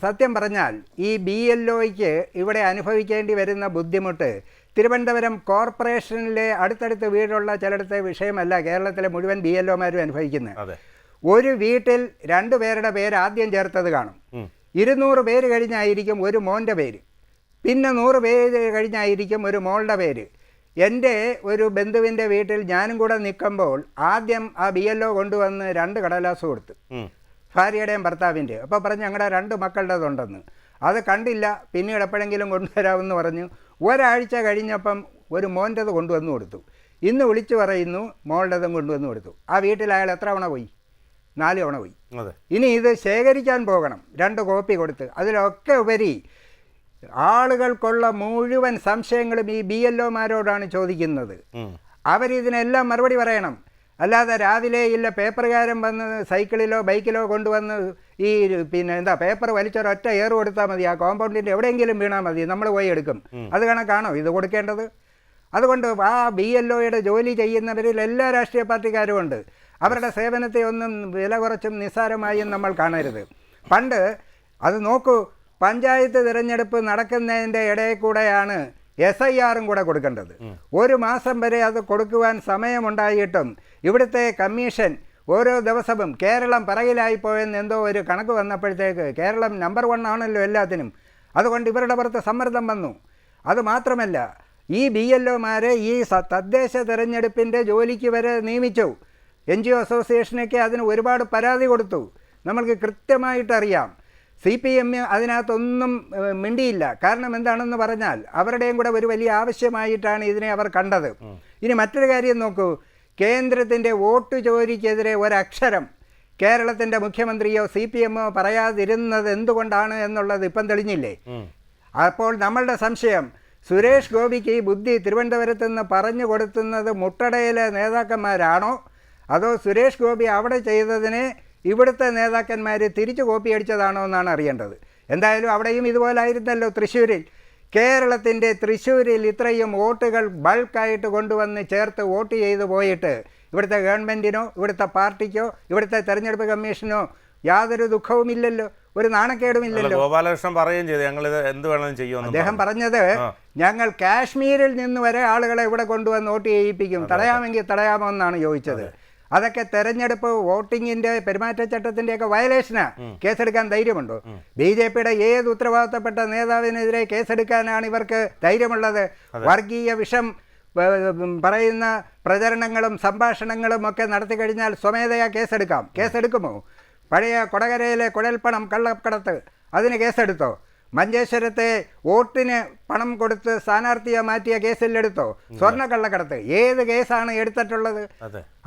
സത്യം പറഞ്ഞാൽ ഈ BLOയ്ക്ക് ഇവിടെ അനുഭവിക്കേണ്ടി വരുന്ന ബുദ്ധിമുട്ട് തിരുവനന്തപുരം കോർപ്പറേഷനിലെ അടുത്തടുത്ത് വീടുള്ള ചിലയിടത്തെ വിഷയമല്ല, കേരളത്തിലെ മുഴുവൻ BLOമാരും അനുഭവിക്കുന്നത്. ഒരു വീട്ടിൽ 2 പേരുടെ പേര് ആദ്യം ചേർത്തത് കാണും. 200 പേര് കഴിഞ്ഞായിരിക്കും ഒരു മോൻ്റെ പേര്, പിന്നെ 100 പേര് കഴിഞ്ഞായിരിക്കും ഒരു മോളുടെ പേര്. എൻ്റെ ഒരു ബന്ധുവിൻ്റെ വീട്ടിൽ ഞാനും കൂടെ നിൽക്കുമ്പോൾ ആദ്യം ആ BLO കൊണ്ടുവന്ന് 2 കടലാസ് കൊടുത്തു, ഭാര്യയുടെയും ഭർത്താവിൻ്റെ. അപ്പോൾ പറഞ്ഞു ഞങ്ങളുടെ 2 മക്കളുടേതുണ്ടെന്ന്. അത് കണ്ടില്ല, പിന്നീട് എപ്പോഴെങ്കിലും കൊണ്ടുവരാമെന്ന് പറഞ്ഞു. ഒരാഴ്ച കഴിഞ്ഞപ്പം ഒരു മോൻ്റെത് കൊണ്ടുവന്ന് കൊടുത്തു. ഇന്ന് വിളിച്ചു പറയുന്നു മോളുടേതും കൊണ്ടുവന്ന് കൊടുത്തു. ആ വീട്ടിൽ അയാൾ എത്ര തവണ പോയി? 4 തവണ പോയി. ഇനി ഇത് ശേഖരിക്കാൻ പോകണം, 2 കോപ്പി കൊടുത്ത്. അതിലൊക്കെ ഉപരി ആളുകൾക്കുള്ള മുഴുവൻ സംശയങ്ങളും ഈ BLOമാരോടാണ് ചോദിക്കുന്നത്. അവരിതിനെല്ലാം മറുപടി പറയണം. അല്ലാതെ രാവിലെ ഇല്ല പേപ്പറുകാരൻ വന്ന് സൈക്കിളിലോ ബൈക്കിലോ കൊണ്ടുവന്ന് ഈ പേപ്പർ വലിച്ചൊരൊറ്റ ഏറ് കൊടുത്താൽ മതി, ആ കോമ്പൗണ്ടിൻ്റെ എവിടെയെങ്കിലും വീണാൽ മതി, നമ്മൾ പോയി എടുക്കും. അത് കണക്കാണോ ഇത് കൊടുക്കേണ്ടത്? അതുകൊണ്ട് ആ BLOയുടെ ജോലി ചെയ്യുന്നവരിൽ എല്ലാ രാഷ്ട്രീയ പാർട്ടിക്കാരും ഉണ്ട്. അവരുടെ സേവനത്തെ ഒന്നും വില കുറച്ചും നിസ്സാരമായും നമ്മൾ കാണരുത്. പണ്ട് അത് നോക്കൂ, പഞ്ചായത്ത് തിരഞ്ഞെടുപ്പ് നടക്കുന്നതിൻ്റെ ഇടയിൽ കൂടെയാണ് SIR-ഉം കൂടെ കൊടുക്കേണ്ടത്. 1 മാസം വരെ അത് കൊടുക്കുവാൻ സമയമുണ്ടായിട്ടും ഇവിടുത്തെ കമ്മീഷൻ ഓരോ ദിവസവും കേരളം പിറകിലായിപ്പോയെന്ന് എന്തോ ഒരു കണക്ക് വന്നപ്പോഴത്തേക്ക് കേരളം നമ്പർ 1 ആണല്ലോ എല്ലാത്തിനും. അതുകൊണ്ട് ഇവരുടെ പുറത്ത് സമ്മർദ്ദം വന്നു. അതുമാത്രമല്ല, ഈ BLOമാരെ ഈ തദ്ദേശ തിരഞ്ഞെടുപ്പിൻ്റെ ജോലിക്ക് വരെ നിയമിച്ചു. NGO അസോസിയേഷനൊക്കെ അതിന് ഒരുപാട് പരാതി കൊടുത്തു. നമ്മൾക്ക് കൃത്യമായിട്ടറിയാം. CPM അതിനകത്തൊന്നും മിണ്ടിയില്ല. കാരണം എന്താണെന്ന് പറഞ്ഞാൽ അവരുടെയും കൂടെ ഒരു വലിയ ആവശ്യമായിട്ടാണ് ഇതിനെ അവർ കണ്ടത്. ഇനി മറ്റൊരു കാര്യം നോക്കൂ, കേന്ദ്രത്തിൻ്റെ വോട്ട് ചോരിക്കെതിരെ ഒരക്ഷരം കേരളത്തിൻ്റെ മുഖ്യമന്ത്രിയോ CPM-ഓ പറയാതിരുന്നത് എന്തുകൊണ്ടാണ് എന്നുള്ളത് ഇപ്പം തെളിഞ്ഞില്ലേ? അപ്പോൾ നമ്മളുടെ സംശയം, സുരേഷ് ഗോപിക്ക് ഈ ബുദ്ധി തിരുവനന്തപുരത്ത് നിന്ന് പറഞ്ഞു കൊടുത്തുന്നത് മുട്ടടയിലെ നേതാക്കന്മാരാണോ, അതോ സുരേഷ് ഗോപി അവിടെ ചെയ്തതിനെ ഇവിടുത്തെ നേതാക്കന്മാർ തിരിച്ചു കോപ്പി അടിച്ചതാണോ എന്നാണ് അറിയേണ്ടത്. എന്തായാലും അവിടെയും ഇതുപോലായിരുന്നല്ലോ തൃശ്ശൂരിൽ. കേരളത്തിൻ്റെ തൃശ്ശൂരിൽ ഇത്രയും വോട്ടുകൾ ബൾക്കായിട്ട് കൊണ്ടുവന്ന് ചേർത്ത് വോട്ട് ചെയ്തു പോയിട്ട് ഇവിടുത്തെ ഗവൺമെൻറ്റിനോ ഇവിടുത്തെ പാർട്ടിക്കോ ഇവിടുത്തെ തെരഞ്ഞെടുപ്പ് കമ്മീഷനോ യാതൊരു ദുഃഖവുമില്ലല്ലോ, ഒരു നാണക്കേടുമില്ലല്ലോ. ഗോപാലകൃഷ്ണൻ പറയുകയും ചെയ്തു ഞങ്ങളിത് എന്ത് വേണമെങ്കിലും ചെയ്യുമെന്ന്. അദ്ദേഹം പറഞ്ഞത് ഞങ്ങൾ കാശ്മീരിൽ നിന്ന് വരെ ആളുകളെ ഇവിടെ കൊണ്ടുവന്ന് വോട്ട് ചെയ്യിപ്പിക്കും, തടയാമെങ്കിൽ തടയാമോ എന്നാണ് ചോദിച്ചത്. അതൊക്കെ തെരഞ്ഞെടുപ്പ് വോട്ടിങ്ങിൻ്റെ പെരുമാറ്റച്ചട്ടത്തിൻ്റെയൊക്കെ വയലേഷനാണ്. കേസെടുക്കാൻ ധൈര്യമുണ്ടോ? BJP-യുടെ ഏത് ഉത്തരവാദിത്തപ്പെട്ട നേതാവിനെതിരെ കേസെടുക്കാനാണ് ഇവർക്ക് ധൈര്യമുള്ളത്? വർഗീയ വിഷം പറയുന്ന പ്രചരണങ്ങളും സംഭാഷണങ്ങളും ഒക്കെ നടത്തി കഴിഞ്ഞാൽ സ്വമേധയാ കേസെടുക്കാം. കേസെടുക്കുമോ? പഴയ കൊടകരയിലെ കുഴൽപ്പണം കള്ളക്കടത്ത് അതിന് കേസെടുത്തോ? മഞ്ചേശ്വരത്തെ വോട്ടിന് പണം കൊടുത്ത് സ്ഥാനാർത്ഥിയെ മാറ്റിയ കേസിലെടുത്തോ? സ്വർണ്ണക്കള്ളക്കടത്ത് ഏത് കേസാണ് എടുത്തിട്ടുള്ളത്?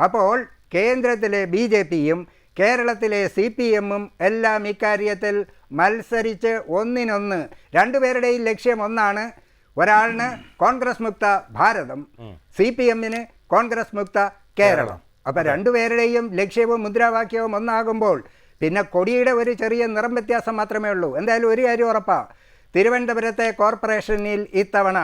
അപ്പോൾ കേന്ദ്രത്തിലെ BJP-യും കേരളത്തിലെ CPM-ഉം എല്ലാം ഇക്കാര്യത്തിൽ മത്സരിച്ച് ഒന്നിനൊന്ന്, രണ്ടുപേരുടെയും ലക്ഷ്യം ഒന്നാണ്. ഒരാളിന് കോൺഗ്രസ് മുക്ത ഭാരതം, CPM-ന് കോൺഗ്രസ് മുക്ത കേരളം. അപ്പോൾ രണ്ടുപേരുടെയും ലക്ഷ്യവും മുദ്രാവാക്യവും ഒന്നാകുമ്പോൾ പിന്നെ കൊടിയുടെ ഒരു ചെറിയ നിറം വ്യത്യാസം മാത്രമേ ഉള്ളൂ. എന്തായാലും ഒരു കാര്യം ഉറപ്പാണ്, തിരുവനന്തപുരത്തെ കോർപ്പറേഷനിൽ ഇത്തവണ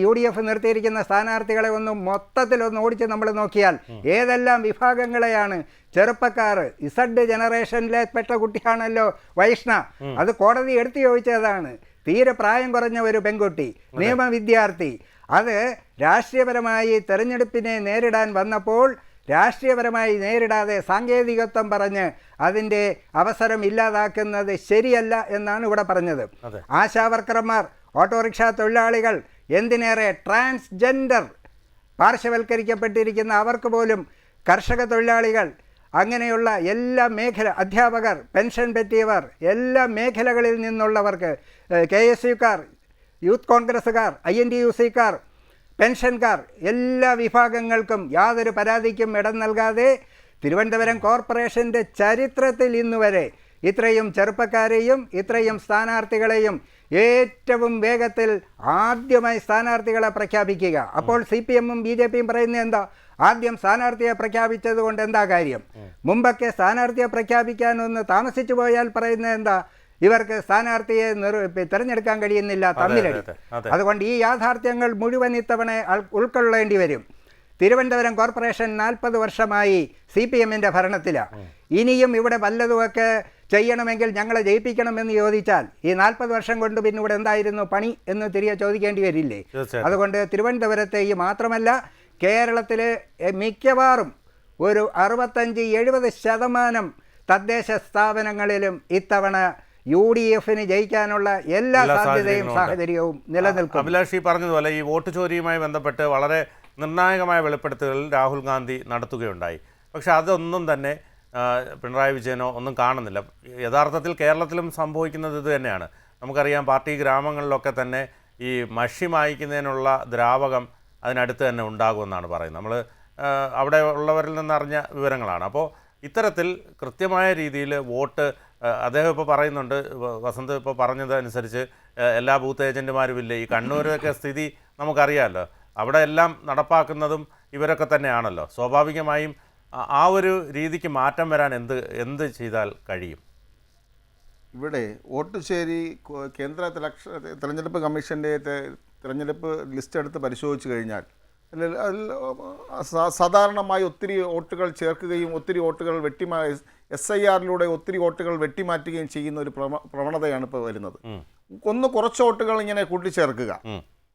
UDF നിർത്തിയിരിക്കുന്ന സ്ഥാനാർത്ഥികളെ മൊത്തത്തിലൊന്ന് ഓടിച്ച് നമ്മൾ നോക്കിയാൽ ഏതെല്ലാം വിഭാഗങ്ങളെയാണ്. ചെറുപ്പക്കാർ, Z ജനറേഷനിലെ പെട്ട കുട്ടിയാണല്ലോ വൈഷ്ണ, അത് കോടതി എടുത്തു ചോദിച്ചതാണ്. തീരെ പ്രായം കുറഞ്ഞ ഒരു പെൺകുട്ടി, നിയമ വിദ്യാർത്ഥി, അത് രാഷ്ട്രീയപരമായി തെരഞ്ഞെടുപ്പിനെ നേരിടാൻ വന്നപ്പോൾ രാഷ്ട്രീയപരമായി നേരിടാതെ സാങ്കേതികത്വം പറഞ്ഞ് അതിൻ്റെ അവസരം ഇല്ലാതാക്കുന്നത് ശരിയല്ല എന്നാണ് ഇവിടെ പറഞ്ഞത്. ആശാവർക്കർമാർ, ഓട്ടോറിക്ഷ തൊഴിലാളികൾ, എന്തിനേറെ ട്രാൻസ്ജെൻഡർ പാർശ്വവൽക്കരിക്കപ്പെട്ടിരിക്കുന്ന അവർക്ക് പോലും, കർഷക തൊഴിലാളികൾ, അങ്ങനെയുള്ള എല്ലാ അധ്യാപകർ, പെൻഷൻ പറ്റിയവർ, എല്ലാ മേഖലകളിൽ നിന്നുള്ളവർക്ക്, KSUക്കാർ, യൂത്ത് കോൺഗ്രസ്സുകാർ, INTUC-ക്കാർ, പെൻഷൻകാർ, എല്ലാ വിഭാഗങ്ങൾക്കും യാതൊരു പരാതിക്കും ഇടം നൽകാതെ തിരുവനന്തപുരം കോർപ്പറേഷൻ്റെ ചരിത്രത്തിൽ ഇന്നുവരെ ഇത്രയും ചെറുപ്പക്കാരെയും ഇത്രയും സ്ഥാനാർത്ഥികളെയും ഏറ്റവും വേഗത്തിൽ ആദ്യമായി സ്ഥാനാർത്ഥികളെ പ്രഖ്യാപിക്കുക. അപ്പോൾ CPM-ഉം BJP-യും പറയുന്നത് എന്താ? ആദ്യം സ്ഥാനാർത്ഥിയെ പ്രഖ്യാപിച്ചത് കൊണ്ട് എന്താ കാര്യം? മുമ്പൊക്കെ സ്ഥാനാർത്ഥിയെ പ്രഖ്യാപിക്കാനൊന്ന് താമസിച്ചു പോയാൽ പറയുന്നത് എന്താ? ഇവർക്ക് സ്ഥാനാർത്ഥിയെ തിരഞ്ഞെടുക്കാൻ കഴിയുന്നില്ല, തമ്മിലടി. അതുകൊണ്ട് ഈ യാഥാർത്ഥ്യങ്ങൾ മുഴുവൻ ഇത്തവണ ഉൾക്കൊള്ളേണ്ടി വരും. തിരുവനന്തപുരം കോർപ്പറേഷൻ 40 വർഷമായി CPM-ന്റെ ഭരണത്തിലാണ്. ഇനിയും ഇവിടെ വല്ലതുമൊക്കെ ചെയ്യണമെങ്കിൽ ഞങ്ങളെ ജയിപ്പിക്കണമെന്ന് ചോദിച്ചാൽ ഈ 40 വർഷം കൊണ്ട് പിന്നെ ഇവിടെ എന്തായിരുന്നു പണി എന്ന് തിരികെ ചോദിക്കേണ്ടി വരില്ലേ? അതുകൊണ്ട് തിരുവനന്തപുരത്തെ ഈ മാത്രമല്ല കേരളത്തിലെ മിക്കവാറും ഒരു 65-70% തദ്ദേശ സ്ഥാപനങ്ങളിലും ഇത്തവണ UDF-ന് ജയിക്കാനുള്ള എല്ലാ സാധ്യതയും സാഹചര്യവും നിലനിൽക്കും. അഭിലാഷ് പറഞ്ഞതുപോലെ ഈ വോട്ട് ചോരിയുമായി ബന്ധപ്പെട്ട് വളരെ നിർണായകമായ വെളിപ്പെടുത്തലുകൾ രാഹുൽ ഗാന്ധി നടത്തുകയുണ്ടായി. പക്ഷെ അതൊന്നും തന്നെ പിണറായി വിജയനോ ഒന്നും കാണുന്നില്ല. യഥാർത്ഥത്തിൽ കേരളത്തിലും സംഭവിക്കുന്നത് ഇത് തന്നെയാണ്. നമുക്കറിയാം, പാർട്ടി ഗ്രാമങ്ങളിലൊക്കെ തന്നെ ഈ മഷി മായ്ക്കുന്നതിനുള്ള ദ്രാവകം അതിനടുത്ത് തന്നെ ഉണ്ടാകുമെന്നാണ് പറയുന്നത്. നമ്മൾ അവിടെ ഉള്ളവരിൽ നിന്നറിഞ്ഞ വിവരങ്ങളാണ്. അപ്പോൾ ഇത്തരത്തിൽ കൃത്യമായ രീതിയിൽ വോട്ട് അദ്ദേഹം ഇപ്പോൾ പറയുന്നുണ്ട്, വസന്ത് ഇപ്പോൾ പറഞ്ഞതനുസരിച്ച് എല്ലാ ബൂത്ത് ഏജൻറ്റുമാരുമില്ല. ഈ കണ്ണൂരൊക്കെ സ്ഥിതി നമുക്കറിയാമല്ലോ, അവിടെ എല്ലാം നടപ്പാക്കുന്നതും ഇവരൊക്കെ തന്നെയാണല്ലോ. സ്വാഭാവികമായും ആ ഒരു രീതിക്ക് മാറ്റം വരാൻ എന്ത് ചെയ്താൽ കഴിയും? ഇവിടെ വോട്ട് ചേരി കേന്ദ്ര തെരഞ്ഞെടുപ്പ് കമ്മീഷൻ്റെ തെരഞ്ഞെടുപ്പ് ലിസ്റ്റ് എടുത്ത് പരിശോധിച്ച് കഴിഞ്ഞാൽ സാധാരണമായി ഒത്തിരി വോട്ടുകൾ ചേർക്കുകയും ഒത്തിരി വോട്ടുകൾ SIR-ലൂടെ ഒത്തിരി വോട്ടുകൾ വെട്ടിമാറ്റുകയും ചെയ്യുന്ന ഒരു പ്രവണതയാണ് ഇപ്പോൾ വരുന്നത്. കുറച്ച് വോട്ടുകൾ ഇങ്ങനെ കൂട്ടിച്ചേർക്കുക,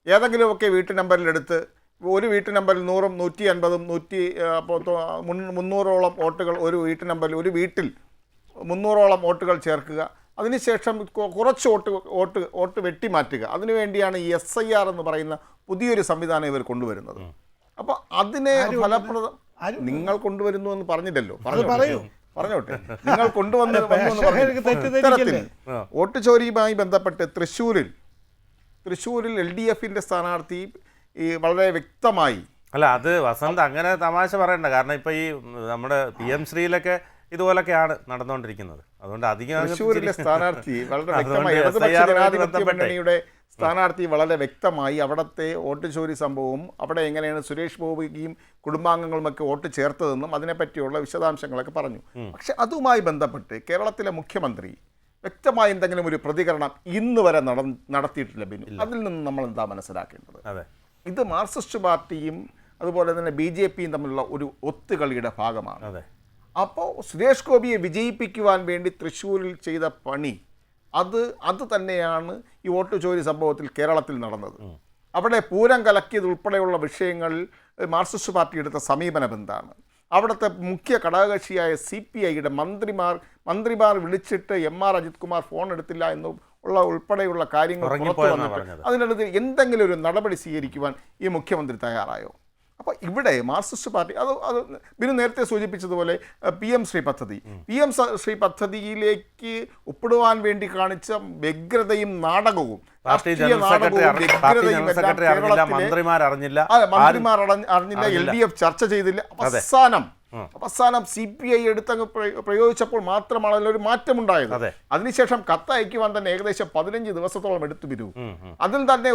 ഏതെങ്കിലുമൊക്കെ വീട്ടു നമ്പറിലെടുത്ത് ഒരു വീട്ടു നമ്പറിൽ 100-ഉം 150-ഉം 300-ഓളം വോട്ടുകൾ ഒരു വീട്ടു നമ്പറിൽ ഒരു വീട്ടിൽ 300-ഓളം വോട്ടുകൾ ചേർക്കുക. അതിനുശേഷം കുറച്ച് വോട്ട് വെട്ടിമാറ്റുക. അതിനുവേണ്ടിയാണ് ഈ SIR എന്ന് പറയുന്ന പുതിയൊരു സംവിധാനം ഇവർ കൊണ്ടുവരുന്നത്. അപ്പോൾ അതിനെ ഫലപ്രദം നിങ്ങൾ കൊണ്ടുവരുന്നു എന്ന് പറഞ്ഞില്ലല്ലോ, പറഞ്ഞോട്ടെ. നിങ്ങൾ കൊണ്ടുവന്ന് വോട്ട് ചോരിയുമായി ബന്ധപ്പെട്ട് തൃശ്ശൂരിൽ LDF-ൻ്റെ സ്ഥാനാർത്ഥി വളരെ വ്യക്തമായി അല്ല അത് വസന്ത് അങ്ങനെ തമാശ പറയണ്ട. കാരണം ഇപ്പൊ ഈ നമ്മുടെ PM ശ്രീയിലൊക്കെ ഇതുപോലൊക്കെയാണ് നടന്നുകൊണ്ടിരിക്കുന്നത്. അതുകൊണ്ട് അധികം തൃശ്ശൂരിലെ സ്ഥാനാർത്ഥി വളരെ വ്യക്തമായി ഇടതുപക്ഷ ജനാധിപത്യ മുന്നണിയുടെ സ്ഥാനാർത്ഥി വളരെ വ്യക്തമായി അവിടുത്തെ വോട്ട് ചോരി സംഭവവും അവിടെ എങ്ങനെയാണ് സുരേഷ് ഗോപിയും കുടുംബാംഗങ്ങളുമൊക്കെ വോട്ട് ചേർത്തതെന്നും അതിനെപ്പറ്റിയുള്ള വിശദാംശങ്ങളൊക്കെ പറഞ്ഞു. പക്ഷെ അതുമായി ബന്ധപ്പെട്ട് കേരളത്തിലെ മുഖ്യമന്ത്രി വ്യക്തമായ എന്തെങ്കിലും ഒരു പ്രതികരണം ഇന്ന് വരെ നടത്തിയിട്ടില്ല ബിനു. അതിൽ നിന്ന് നമ്മൾ എന്താ മനസ്സിലാക്കേണ്ടത്? ഇത് മാർക്സിസ്റ്റ് പാർട്ടിയും അതുപോലെ തന്നെ BJPയും തമ്മിലുള്ള ഒരു ഒത്തുകളിയുടെ ഭാഗമാണ്. അപ്പോൾ സുരേഷ് ഗോപിയെ വിജയിപ്പിക്കുവാൻ വേണ്ടി തൃശ്ശൂരിൽ ചെയ്ത പണി അത് തന്നെയാണ് ഈ വോട്ട് ചോരി സംഭവത്തിൽ കേരളത്തിൽ നടന്നത്. അവിടെ പൂരം കലക്കിയത് ഉൾപ്പെടെയുള്ള വിഷയങ്ങളിൽ മാർക്സിസ്റ്റ് പാർട്ടി എടുത്ത സമീപനം എന്താണ്? അവിടുത്തെ മുഖ്യ ഘടകകക്ഷിയായ CPIയുടെ മന്ത്രിമാർ വിളിച്ചിട്ട് MR അജിത് കുമാർ ഫോൺ എടുത്തില്ല എന്ന് ഉൾപ്പെടെയുള്ള കാര്യങ്ങൾ പുറത്തു വന്നിട്ട് അതിനടുത്ത് എന്തെങ്കിലും ഒരു നടപടി സ്വീകരിക്കുവാൻ ഈ മുഖ്യമന്ത്രി തയ്യാറായോ? അപ്പോൾ ഇവിടെ മാർക്സിസ്റ്റ് പാർട്ടി അത് ബിനു നേരത്തെ സൂചിപ്പിച്ചതുപോലെ PM ശ്രീ പദ്ധതിയിലേക്ക് ഒപ്പിടുവാൻ വേണ്ടി കാണിച്ച വ്യഗ്രതയും നാടകവും മന്ത്രിമാർ അറിഞ്ഞില്ല, LDF ചർച്ച ചെയ്തില്ല. അവസാനം CPI എടുത്തങ്ങ് പ്രയോഗിച്ചപ്പോൾ മാത്രമാണ് അതിലൊരു മാറ്റമുണ്ടായത്. അതിനുശേഷം കത്തയക്കുവാൻ തന്നെ ഏകദേശം 15 ദിവസത്തോളം എടുത്തു വരൂ. അതിൽ തന്നെ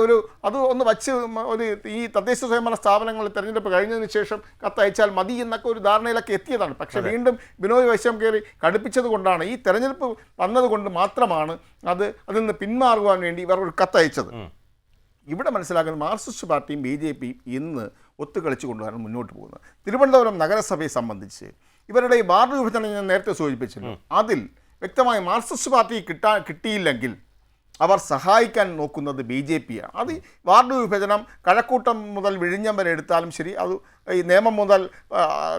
അത് ഒന്ന് വച്ച് ഒരു ഈ തദ്ദേശ സ്വയംഭരണ സ്ഥാപനങ്ങളിൽ തെരഞ്ഞെടുപ്പ് കഴിഞ്ഞതിന് ശേഷം കത്തയച്ചാൽ മതി എന്നൊക്കെ ഒരു ധാരണയിലൊക്കെ എത്തിയതാണ്. പക്ഷേ വീണ്ടും ബിനോയ് വൈശം കയറി കടുപ്പിച്ചത് കൊണ്ടാണ്, ഈ തെരഞ്ഞെടുപ്പ് വന്നതുകൊണ്ട് മാത്രമാണ് അതിൽ നിന്ന് പിന്മാറുവാൻ വേണ്ടി ഇവർ ഒരു കത്തയച്ചത്. ഇവിടെ മനസ്സിലാക്കുന്നത് മാർക്സിസ്റ്റ് പാർട്ടിയും BJPയും ഇന്ന് ഒത്തുകളിച്ച് കൊണ്ടുവരാൻ മുന്നോട്ട് പോകുന്നത്. തിരുവനന്തപുരം നഗരസഭയെ സംബന്ധിച്ച് ഇവരുടെ ഈ വാർഡ് വിഭജനം ഞാൻ നേരത്തെ സൂചിപ്പിച്ചിരുന്നു. അതിൽ വ്യക്തമായി മാർക്സിസ്റ്റ് പാർട്ടി കിട്ടിയില്ലെങ്കിൽ അവർ സഹായിക്കാൻ നോക്കുന്നത് BJPയാണ്. അത് വാർഡ് വിഭജനം കഴക്കൂട്ടം മുതൽ വിഴിഞ്ഞം വരെ എടുത്താലും ശരി, അത് ഈ നേമം മുതൽ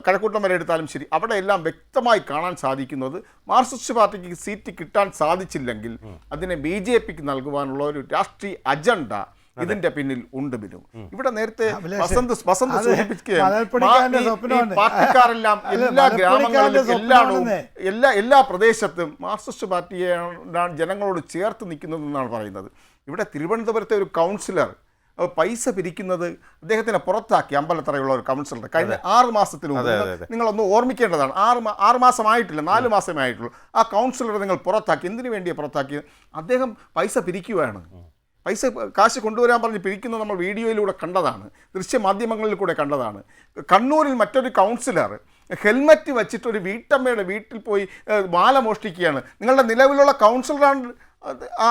കഴക്കൂട്ടം വരെ എടുത്താലും ശരി, അവിടെ എല്ലാം വ്യക്തമായി കാണാൻ സാധിക്കുന്നത് മാർക്സിസ്റ്റ് പാർട്ടിക്ക് സീറ്റ് കിട്ടാൻ സാധിച്ചില്ലെങ്കിൽ അതിനെ BJPക്ക് നൽകുവാനുള്ള ഒരു രാഷ്ട്രീയ അജണ്ട ഇതിന്റെ പിന്നിൽ ഉണ്ട് ബിനു. ഇവിടെ നേരത്തെ വസന്ത് സൂചിപ്പിക്കുകയാണ്, പാർട്ടിക്കാരെല്ലാം എല്ലാ ഗ്രാമങ്ങളിലും എല്ലാ പ്രദേശത്തും മാർക്സിസ്റ്റ് പാർട്ടിയെ ജനങ്ങളോട് ചേർത്ത് നിൽക്കുന്നതെന്നാണ് പറയുന്നത്. ഇവിടെ തിരുവനന്തപുരത്തെ ഒരു കൗൺസിലർ പൈസ പിരിക്കുന്നത് അദ്ദേഹത്തിനെ പുറത്താക്കി. അമ്പലത്തറയുള്ള ഒരു കൗൺസിലർ കഴിഞ്ഞ 6 മാസത്തിന് മുമ്പ്, നിങ്ങളൊന്ന് ഓർമ്മിക്കേണ്ടതാണ്, 6 മാസമായിട്ടില്ല, 4 മാസമേ ആയിട്ടുള്ളൂ. ആ കൗൺസിലറെ നിങ്ങൾ പുറത്താക്കി. എന്തിനു വേണ്ടിയാണ് പുറത്താക്കിയത്? അദ്ദേഹം പൈസ പിരിക്കുകയാണ്. കാശ് കൊണ്ടുവരാൻ പറഞ്ഞ് പിരിക്കുന്നത് നമ്മൾ വീഡിയോയിലൂടെ കണ്ടതാണ്, ദൃശ്യമാധ്യമങ്ങളിൽ കൂടെ കണ്ടതാണ്. കണ്ണൂരിൽ മറ്റൊരു കൗൺസിലർ ഹെൽമറ്റ് വെച്ചിട്ട് ഒരു വീട്ടമ്മയുടെ വീട്ടിൽ പോയി മാല മോഷ്ടിക്കുകയാണ്. നിങ്ങളുടെ നിലവിലുള്ള കൗൺസിലറാണ് ആ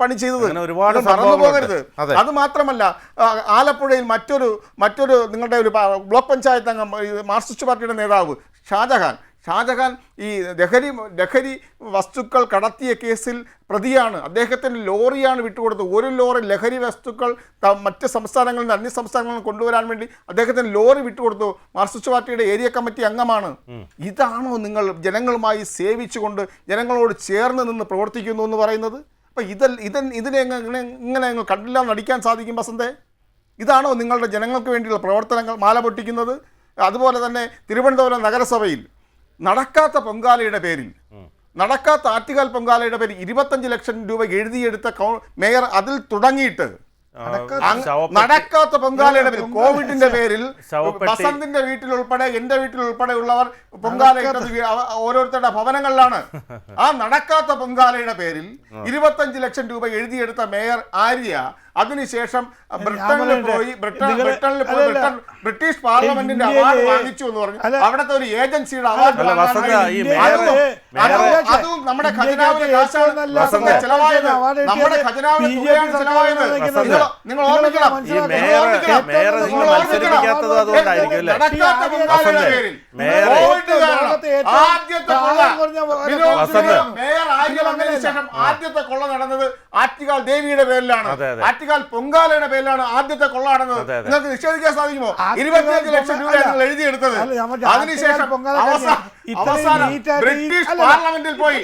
പണി ചെയ്തത്, മറന്നു പോകരുത്. അത് മാത്രമല്ല, ആലപ്പുഴയിൽ മറ്റൊരു നിങ്ങളുടെ ഒരു ബ്ലോക്ക് പഞ്ചായത്ത് അംഗം മാർക്സിസ്റ്റ് പാർട്ടിയുടെ നേതാവ് ഷാജഹാൻ ഈ ലഹരി വസ്തുക്കൾ കടത്തിയ കേസിൽ പ്രതിയാണ്. അദ്ദേഹത്തിന് ലോറിയാണ് വിട്ടുകൊടുത്തത്. ഒരു ലോറി ലഹരി വസ്തുക്കൾ മറ്റ് സംസ്ഥാനങ്ങളിൽ നിന്ന് അന്യ സംസ്ഥാനങ്ങളിൽ നിന്ന് കൊണ്ടുവരാൻ വേണ്ടി അദ്ദേഹത്തിന് ലോറി വിട്ടുകൊടുത്തു. മാർക്സിസ്റ്റ് പാർട്ടിയുടെ ഏരിയ കമ്മിറ്റി അംഗമാണ്. ഇതാണോ നിങ്ങൾ ജനങ്ങളുമായി സേവിച്ചുകൊണ്ട് ജനങ്ങളോട് ചേർന്ന് നിന്ന് പ്രവർത്തിക്കുന്നു എന്ന് പറയുന്നത്? അപ്പം ഇതിനെ ഇങ്ങനെ നിങ്ങൾ കണ്ടില്ല നടിക്കാൻ സാധിക്കും വസന്തേ? ഇതാണോ നിങ്ങളുടെ ജനങ്ങൾക്ക് വേണ്ടിയുള്ള പ്രവർത്തനങ്ങൾ മാല പൊട്ടിക്കുന്നത്? അതുപോലെ തന്നെ തിരുവനന്തപുരം നഗരസഭയിൽ നടക്കാത്ത പൊങ്കാലയുടെ പേരിൽ, നടക്കാത്ത ആറ്റുകാൽ പൊങ്കാലയുടെ പേരിൽ 25 ലക്ഷം രൂപ എഴുതിയെടുത്ത മേയർ അതിൽ തുടങ്ങിയിട്ട് നടക്കാത്ത പൊങ്കാലയുടെ പേരിൽ, കോവിഡിന്റെ പേരിൽ വസന്തിന്റെ വീട്ടിലുൾപ്പെടെ എന്റെ വീട്ടിലുൾപ്പെടെ ഉള്ളവർ പൊങ്കാല ഇട്ടത് ഓരോരുത്തരുടെ ഭവനങ്ങളിലാണ്. ആ നടക്കാത്ത പൊങ്കാലയുടെ പേരിൽ 25 ലക്ഷം രൂപ എഴുതിയെടുത്ത മേയർ ആര്യ അതിനുശേഷം ബ്രിട്ടനിൽ പോയി ബ്രിട്ടീഷ് പാർലമെന്റിന്റെ അവാർഡ് വാങ്ങിച്ചു എന്ന് പറഞ്ഞു. അവിടുത്തെ ഒരു ഏജൻസിയുടെ അവാർഡ് അതും നമ്മുടെ ഖജനാവിലെ ചെലവായത്, നമ്മുടെ ഖജനാവിലെ ചെലവായത്. നിങ്ങൾ ഓർമ്മിക്കണം. ആദ്യത്തെ കൊള്ള നടന്നത് ആറ്റുകാൽ ദേവിയുടെ പേരിലാണ്, ആറ്റുകാൽ പൊങ്കാലയുടെ പേരിലാണ് ആദ്യത്തെ കൊള്ള നടന്നത്. നിങ്ങൾക്ക് നിഷേധിക്കാൻ സാധിക്കുമോ? 25 ലക്ഷം രൂപ നിങ്ങൾ എഴുതിയെടുത്തത്. അതിനുശേഷം അവസാനം ബ്രിട്ടീഷ് പാർലമെന്റിൽ പോയി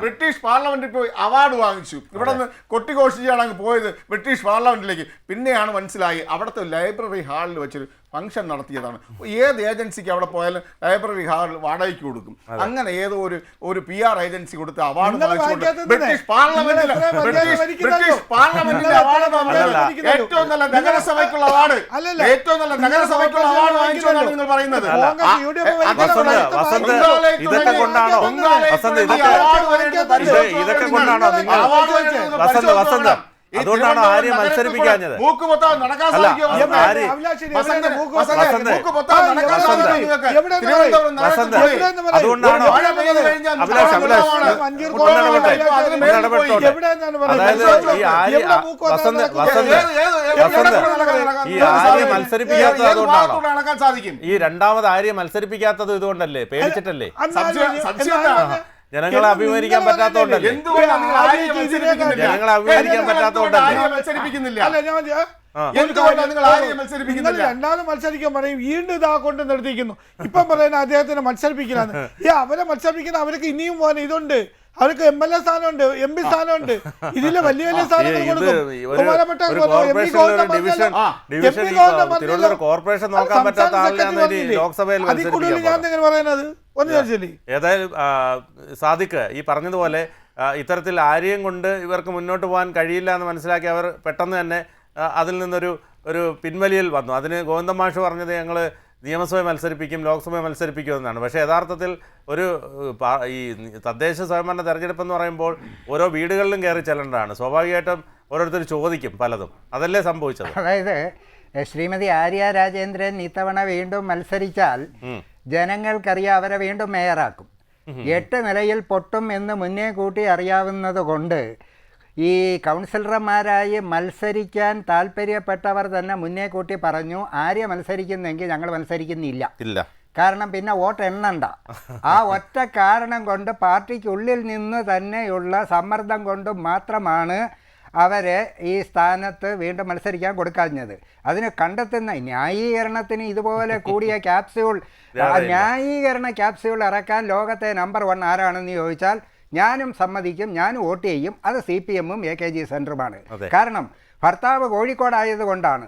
ബ്രിട്ടീഷ് പാർലമെന്റിൽ പോയി അവാർഡ് വാങ്ങിച്ചു. ഇവിടെ നിന്ന് കൊട്ടിഘോഷിച്ചാണ് അങ്ങ് പോയത് ബ്രിട്ടീഷ് പാർലമെന്റിലേക്ക്. പിന്നെയാണ് മനസ്സിലായി അവിടുത്തെ ലൈബ്രറി ഹാളിൽ വെച്ചൊരു ഫംഗ്ഷൻ നടത്തിയതാണ്. ഏത് ഏജൻസിക്ക് അവിടെ പോയാലും ലൈബ്രറി ഹാൾ വാടകയ്ക്ക് കൊടുക്കും. അങ്ങനെ ഏതോ ഒരു PR ഏജൻസി കൊടുത്ത അവാർഡ് ബ്രിട്ടീഷ് പാർലമെന്റിൽ ഏറ്റവും നല്ല നഗരസഭയ്ക്കുള്ള അവാർഡ്, ഏറ്റവും നല്ല നഗരസഭയ്ക്കുള്ള അവാർഡ് വാങ്ങിച്ചുകൊണ്ടാണ് നിങ്ങൾ പറയുന്നത്. ഇതൊക്കെ കൊണ്ടാണോ വസന്ത് അതുകൊണ്ടാണോ ആര്യ മത്സരിപ്പിക്കാഞ്ഞത്? അതുകൊണ്ടാണോ ഈ ആര്യ മത്സരിപ്പിക്കാത്തത് അതുകൊണ്ടാണോ? ഈ രണ്ടാമത് ആര്യ മത്സരിപ്പിക്കാത്തത് ഇതുകൊണ്ടല്ലേ? പേടിച്ചിട്ടല്ലേ? ജനങ്ങളെ അഭിമുഖീകരിക്കാൻ പറ്റാത്തോണ്ടല്ലേ? ജനങ്ങളെ അഭിമുഖീകരിക്കാൻ പറ്റാത്തോണ്ടല്ലേ? രണ്ടാമത് മത്സരിക്കാൻ പറയും, വീണ്ടും ഇതാ കൊണ്ട് നിർത്തിക്കുന്നു. ഇപ്പം പറയുന്ന അദ്ദേഹത്തിന് മത്സരിപ്പിക്കലാണ്. അവരെ മത്സരിപ്പിക്കുന്ന അവർക്ക് ഇനിയും പോകാൻ ഇതുണ്ട്. അവർക്ക് MLA സ്ഥാനമുണ്ട്, MP സ്ഥാനമുണ്ട്. ഇതില് വലിയ വലിയ സ്ഥാനങ്ങൾ കൊടുക്കും. കോർപ്പറേഷൻ നോക്കാൻ പറ്റാത്ത ആളിനാണ് ലോക്സഭയിൽ പറയുന്നത്. ഏതായാലും സാദിഖ് ഈ പറഞ്ഞതുപോലെ ഇത്തരത്തിൽ ആരെയും കൊണ്ട് ഇവർക്ക് മുന്നോട്ട് പോകാൻ കഴിയില്ല എന്ന് മനസ്സിലാക്കി അവർ പെട്ടെന്ന് തന്നെ അതിൽ നിന്നൊരു പിൻവലിയൽ വന്നു. അതിന് ഗോവിന്ദൻ മാഷ് പറഞ്ഞത് ഞങ്ങൾ നിയമസഭ മത്സരിപ്പിക്കും, ലോക്സഭ മത്സരിപ്പിക്കുമെന്നാണ്. പക്ഷേ യഥാർത്ഥത്തിൽ ഈ തദ്ദേശ സ്വയംഭരണ തെരഞ്ഞെടുപ്പെന്ന് പറയുമ്പോൾ ഓരോ വീടുകളിലും കയറി ചെല്ലേണ്ടതാണ്. സ്വാഭാവികമായിട്ടും ഓരോരുത്തർ ചോദിക്കും പലതും. അതല്ലേ സംഭവിച്ചത്? അതായത് ശ്രീമതി ആര്യ രാജേന്ദ്രൻ ഇത്തവണ വീണ്ടും മത്സരിച്ചാൽ ജനങ്ങൾക്കറിയാം അവരെ വീണ്ടും മേയറാക്കും. 8 നിലയിൽ പൊട്ടും എന്ന് മുന്നേ കൂട്ടി അറിയാവുന്നത് കൊണ്ട് ഈ കൗൺസിലർമാരായി മത്സരിക്കാൻ താല്പര്യപ്പെട്ടവർ തന്നെ മുന്നേ കൂട്ടി പറഞ്ഞു, ആര്യ മത്സരിക്കുന്നെങ്കിൽ ഞങ്ങൾ മത്സരിക്കുന്നില്ല. കാരണം പിന്നെ വോട്ട് എണ്ണണ്ട. ആ ഒറ്റ കാരണം കൊണ്ട് പാർട്ടിക്കുള്ളിൽ നിന്ന് തന്നെയുള്ള സമ്മർദ്ദം കൊണ്ട് മാത്രമാണ് അവരെ ഈ സ്ഥാനത്ത് വീണ്ടും മത്സരിക്കാൻ കൊടുക്കാഞ്ഞത്. അതിന് കണ്ടെത്തുന്ന ന്യായീകരണത്തിന് ഇതുപോലെ കൂടിയ ക്യാപ്സ്യൂൾ, ന്യായീകരണ ക്യാപ്സ്യൂൾ ഇറക്കാൻ ലോകത്തെ നമ്പർ 1 ആരാണെന്ന് ചോദിച്ചാൽ ഞാനും സമ്മതിക്കും, ഞാനും വോട്ട് ചെയ്യും. അത് CPM-ഉം AKG സെൻറ്ററുമാണ്. കാരണം ഭർത്താവ് കോഴിക്കോടായതുകൊണ്ടാണ്.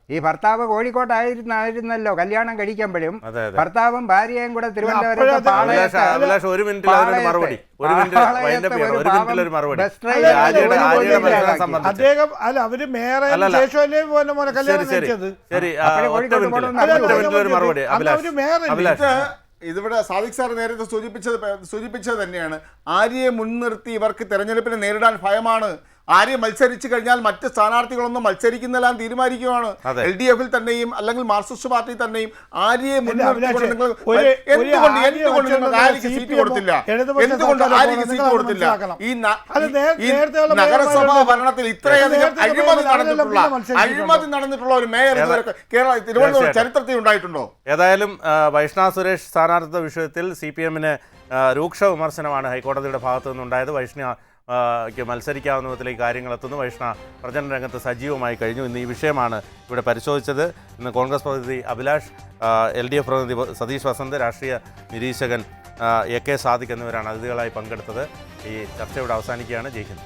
ഈ ഭർത്താവ് കോഴിക്കോട്ടായിരുന്നല്ലോ കല്യാണം കഴിക്കുമ്പോഴും ഭർത്താവും ഭാര്യയും കൂടെ തിരുവനന്തപുരത്ത് ഇതിവിടെ സാദിഖ് സാർ നേരത്തെ സൂചിപ്പിച്ചത് തന്നെയാണ്. ആര്യയെ മുൻനിർത്തി ഇവർക്ക് തെരഞ്ഞെടുപ്പിനെ നേരിടാൻ ഭയമാണ്. ആര്യ മത്സരിച്ചു കഴിഞ്ഞാൽ മറ്റ് സ്ഥാനാർത്ഥികളൊന്നും മത്സരിക്കുന്നെല്ലാം തീരുമാനിക്കുകയാണ്. LDF-ൽ തന്നെയും അല്ലെങ്കിൽ മാർക്സിസ്റ്റ് പാർട്ടി തന്നെയും ആര്യയെ മുൻനിർത്തിക്കൊണ്ട് നിങ്ങൾ എന്തുകൊണ്ട് ആര്യക്ക് സീറ്റ് കൊടുത്തില്ല? എന്തുകൊണ്ട് ആര്യക്ക് സീറ്റ് കൊടുത്തില്ല? ഈ നഗരസഭാ ഭരണത്തിൽ ഇത്രയധികം അഴിമതി നടന്നിട്ടുള്ള ഒരു മേയർ കേരള തിരുവനന്തപുരം ചരിത്രത്തിൽ ഉണ്ടായിട്ടുണ്ടോ? ഏതായാലും വൈഷ്ണവ് സുരേഷ് സ്ഥാനാർത്ഥിത്വ വിഷയത്തിൽ CPM-ന് രൂക്ഷ വിമർശനമാണ് ഹൈക്കോടതിയുടെ ഭാഗത്തു നിന്നുണ്ടായത്. വൈഷ്ണവയ്ക്ക് മത്സരിക്കാവുന്ന വിധത്തിലേക്ക് കാര്യങ്ങൾ എത്തുന്നു. വൈഷ്ണവ് പ്രചരണ രംഗത്ത് സജീവമായി കഴിഞ്ഞു. ഇന്ന് ഈ വിഷയമാണ് ഇവിടെ പരിശോധിച്ചത്. ഇന്ന് കോൺഗ്രസ് പ്രതിനിധി അഭിലാഷ്, LDF പ്രതിനിധി സതീഷ് വസന്ത്, രാഷ്ട്രീയ നിരീക്ഷകൻ AK സാദിഖ് എന്നിവരാണ് അതിഥികളായി പങ്കെടുത്തത്. ഈ ചർച്ച ഇവിടെ അവസാനിക്കുകയാണ്. ജയിക്കുന്നു.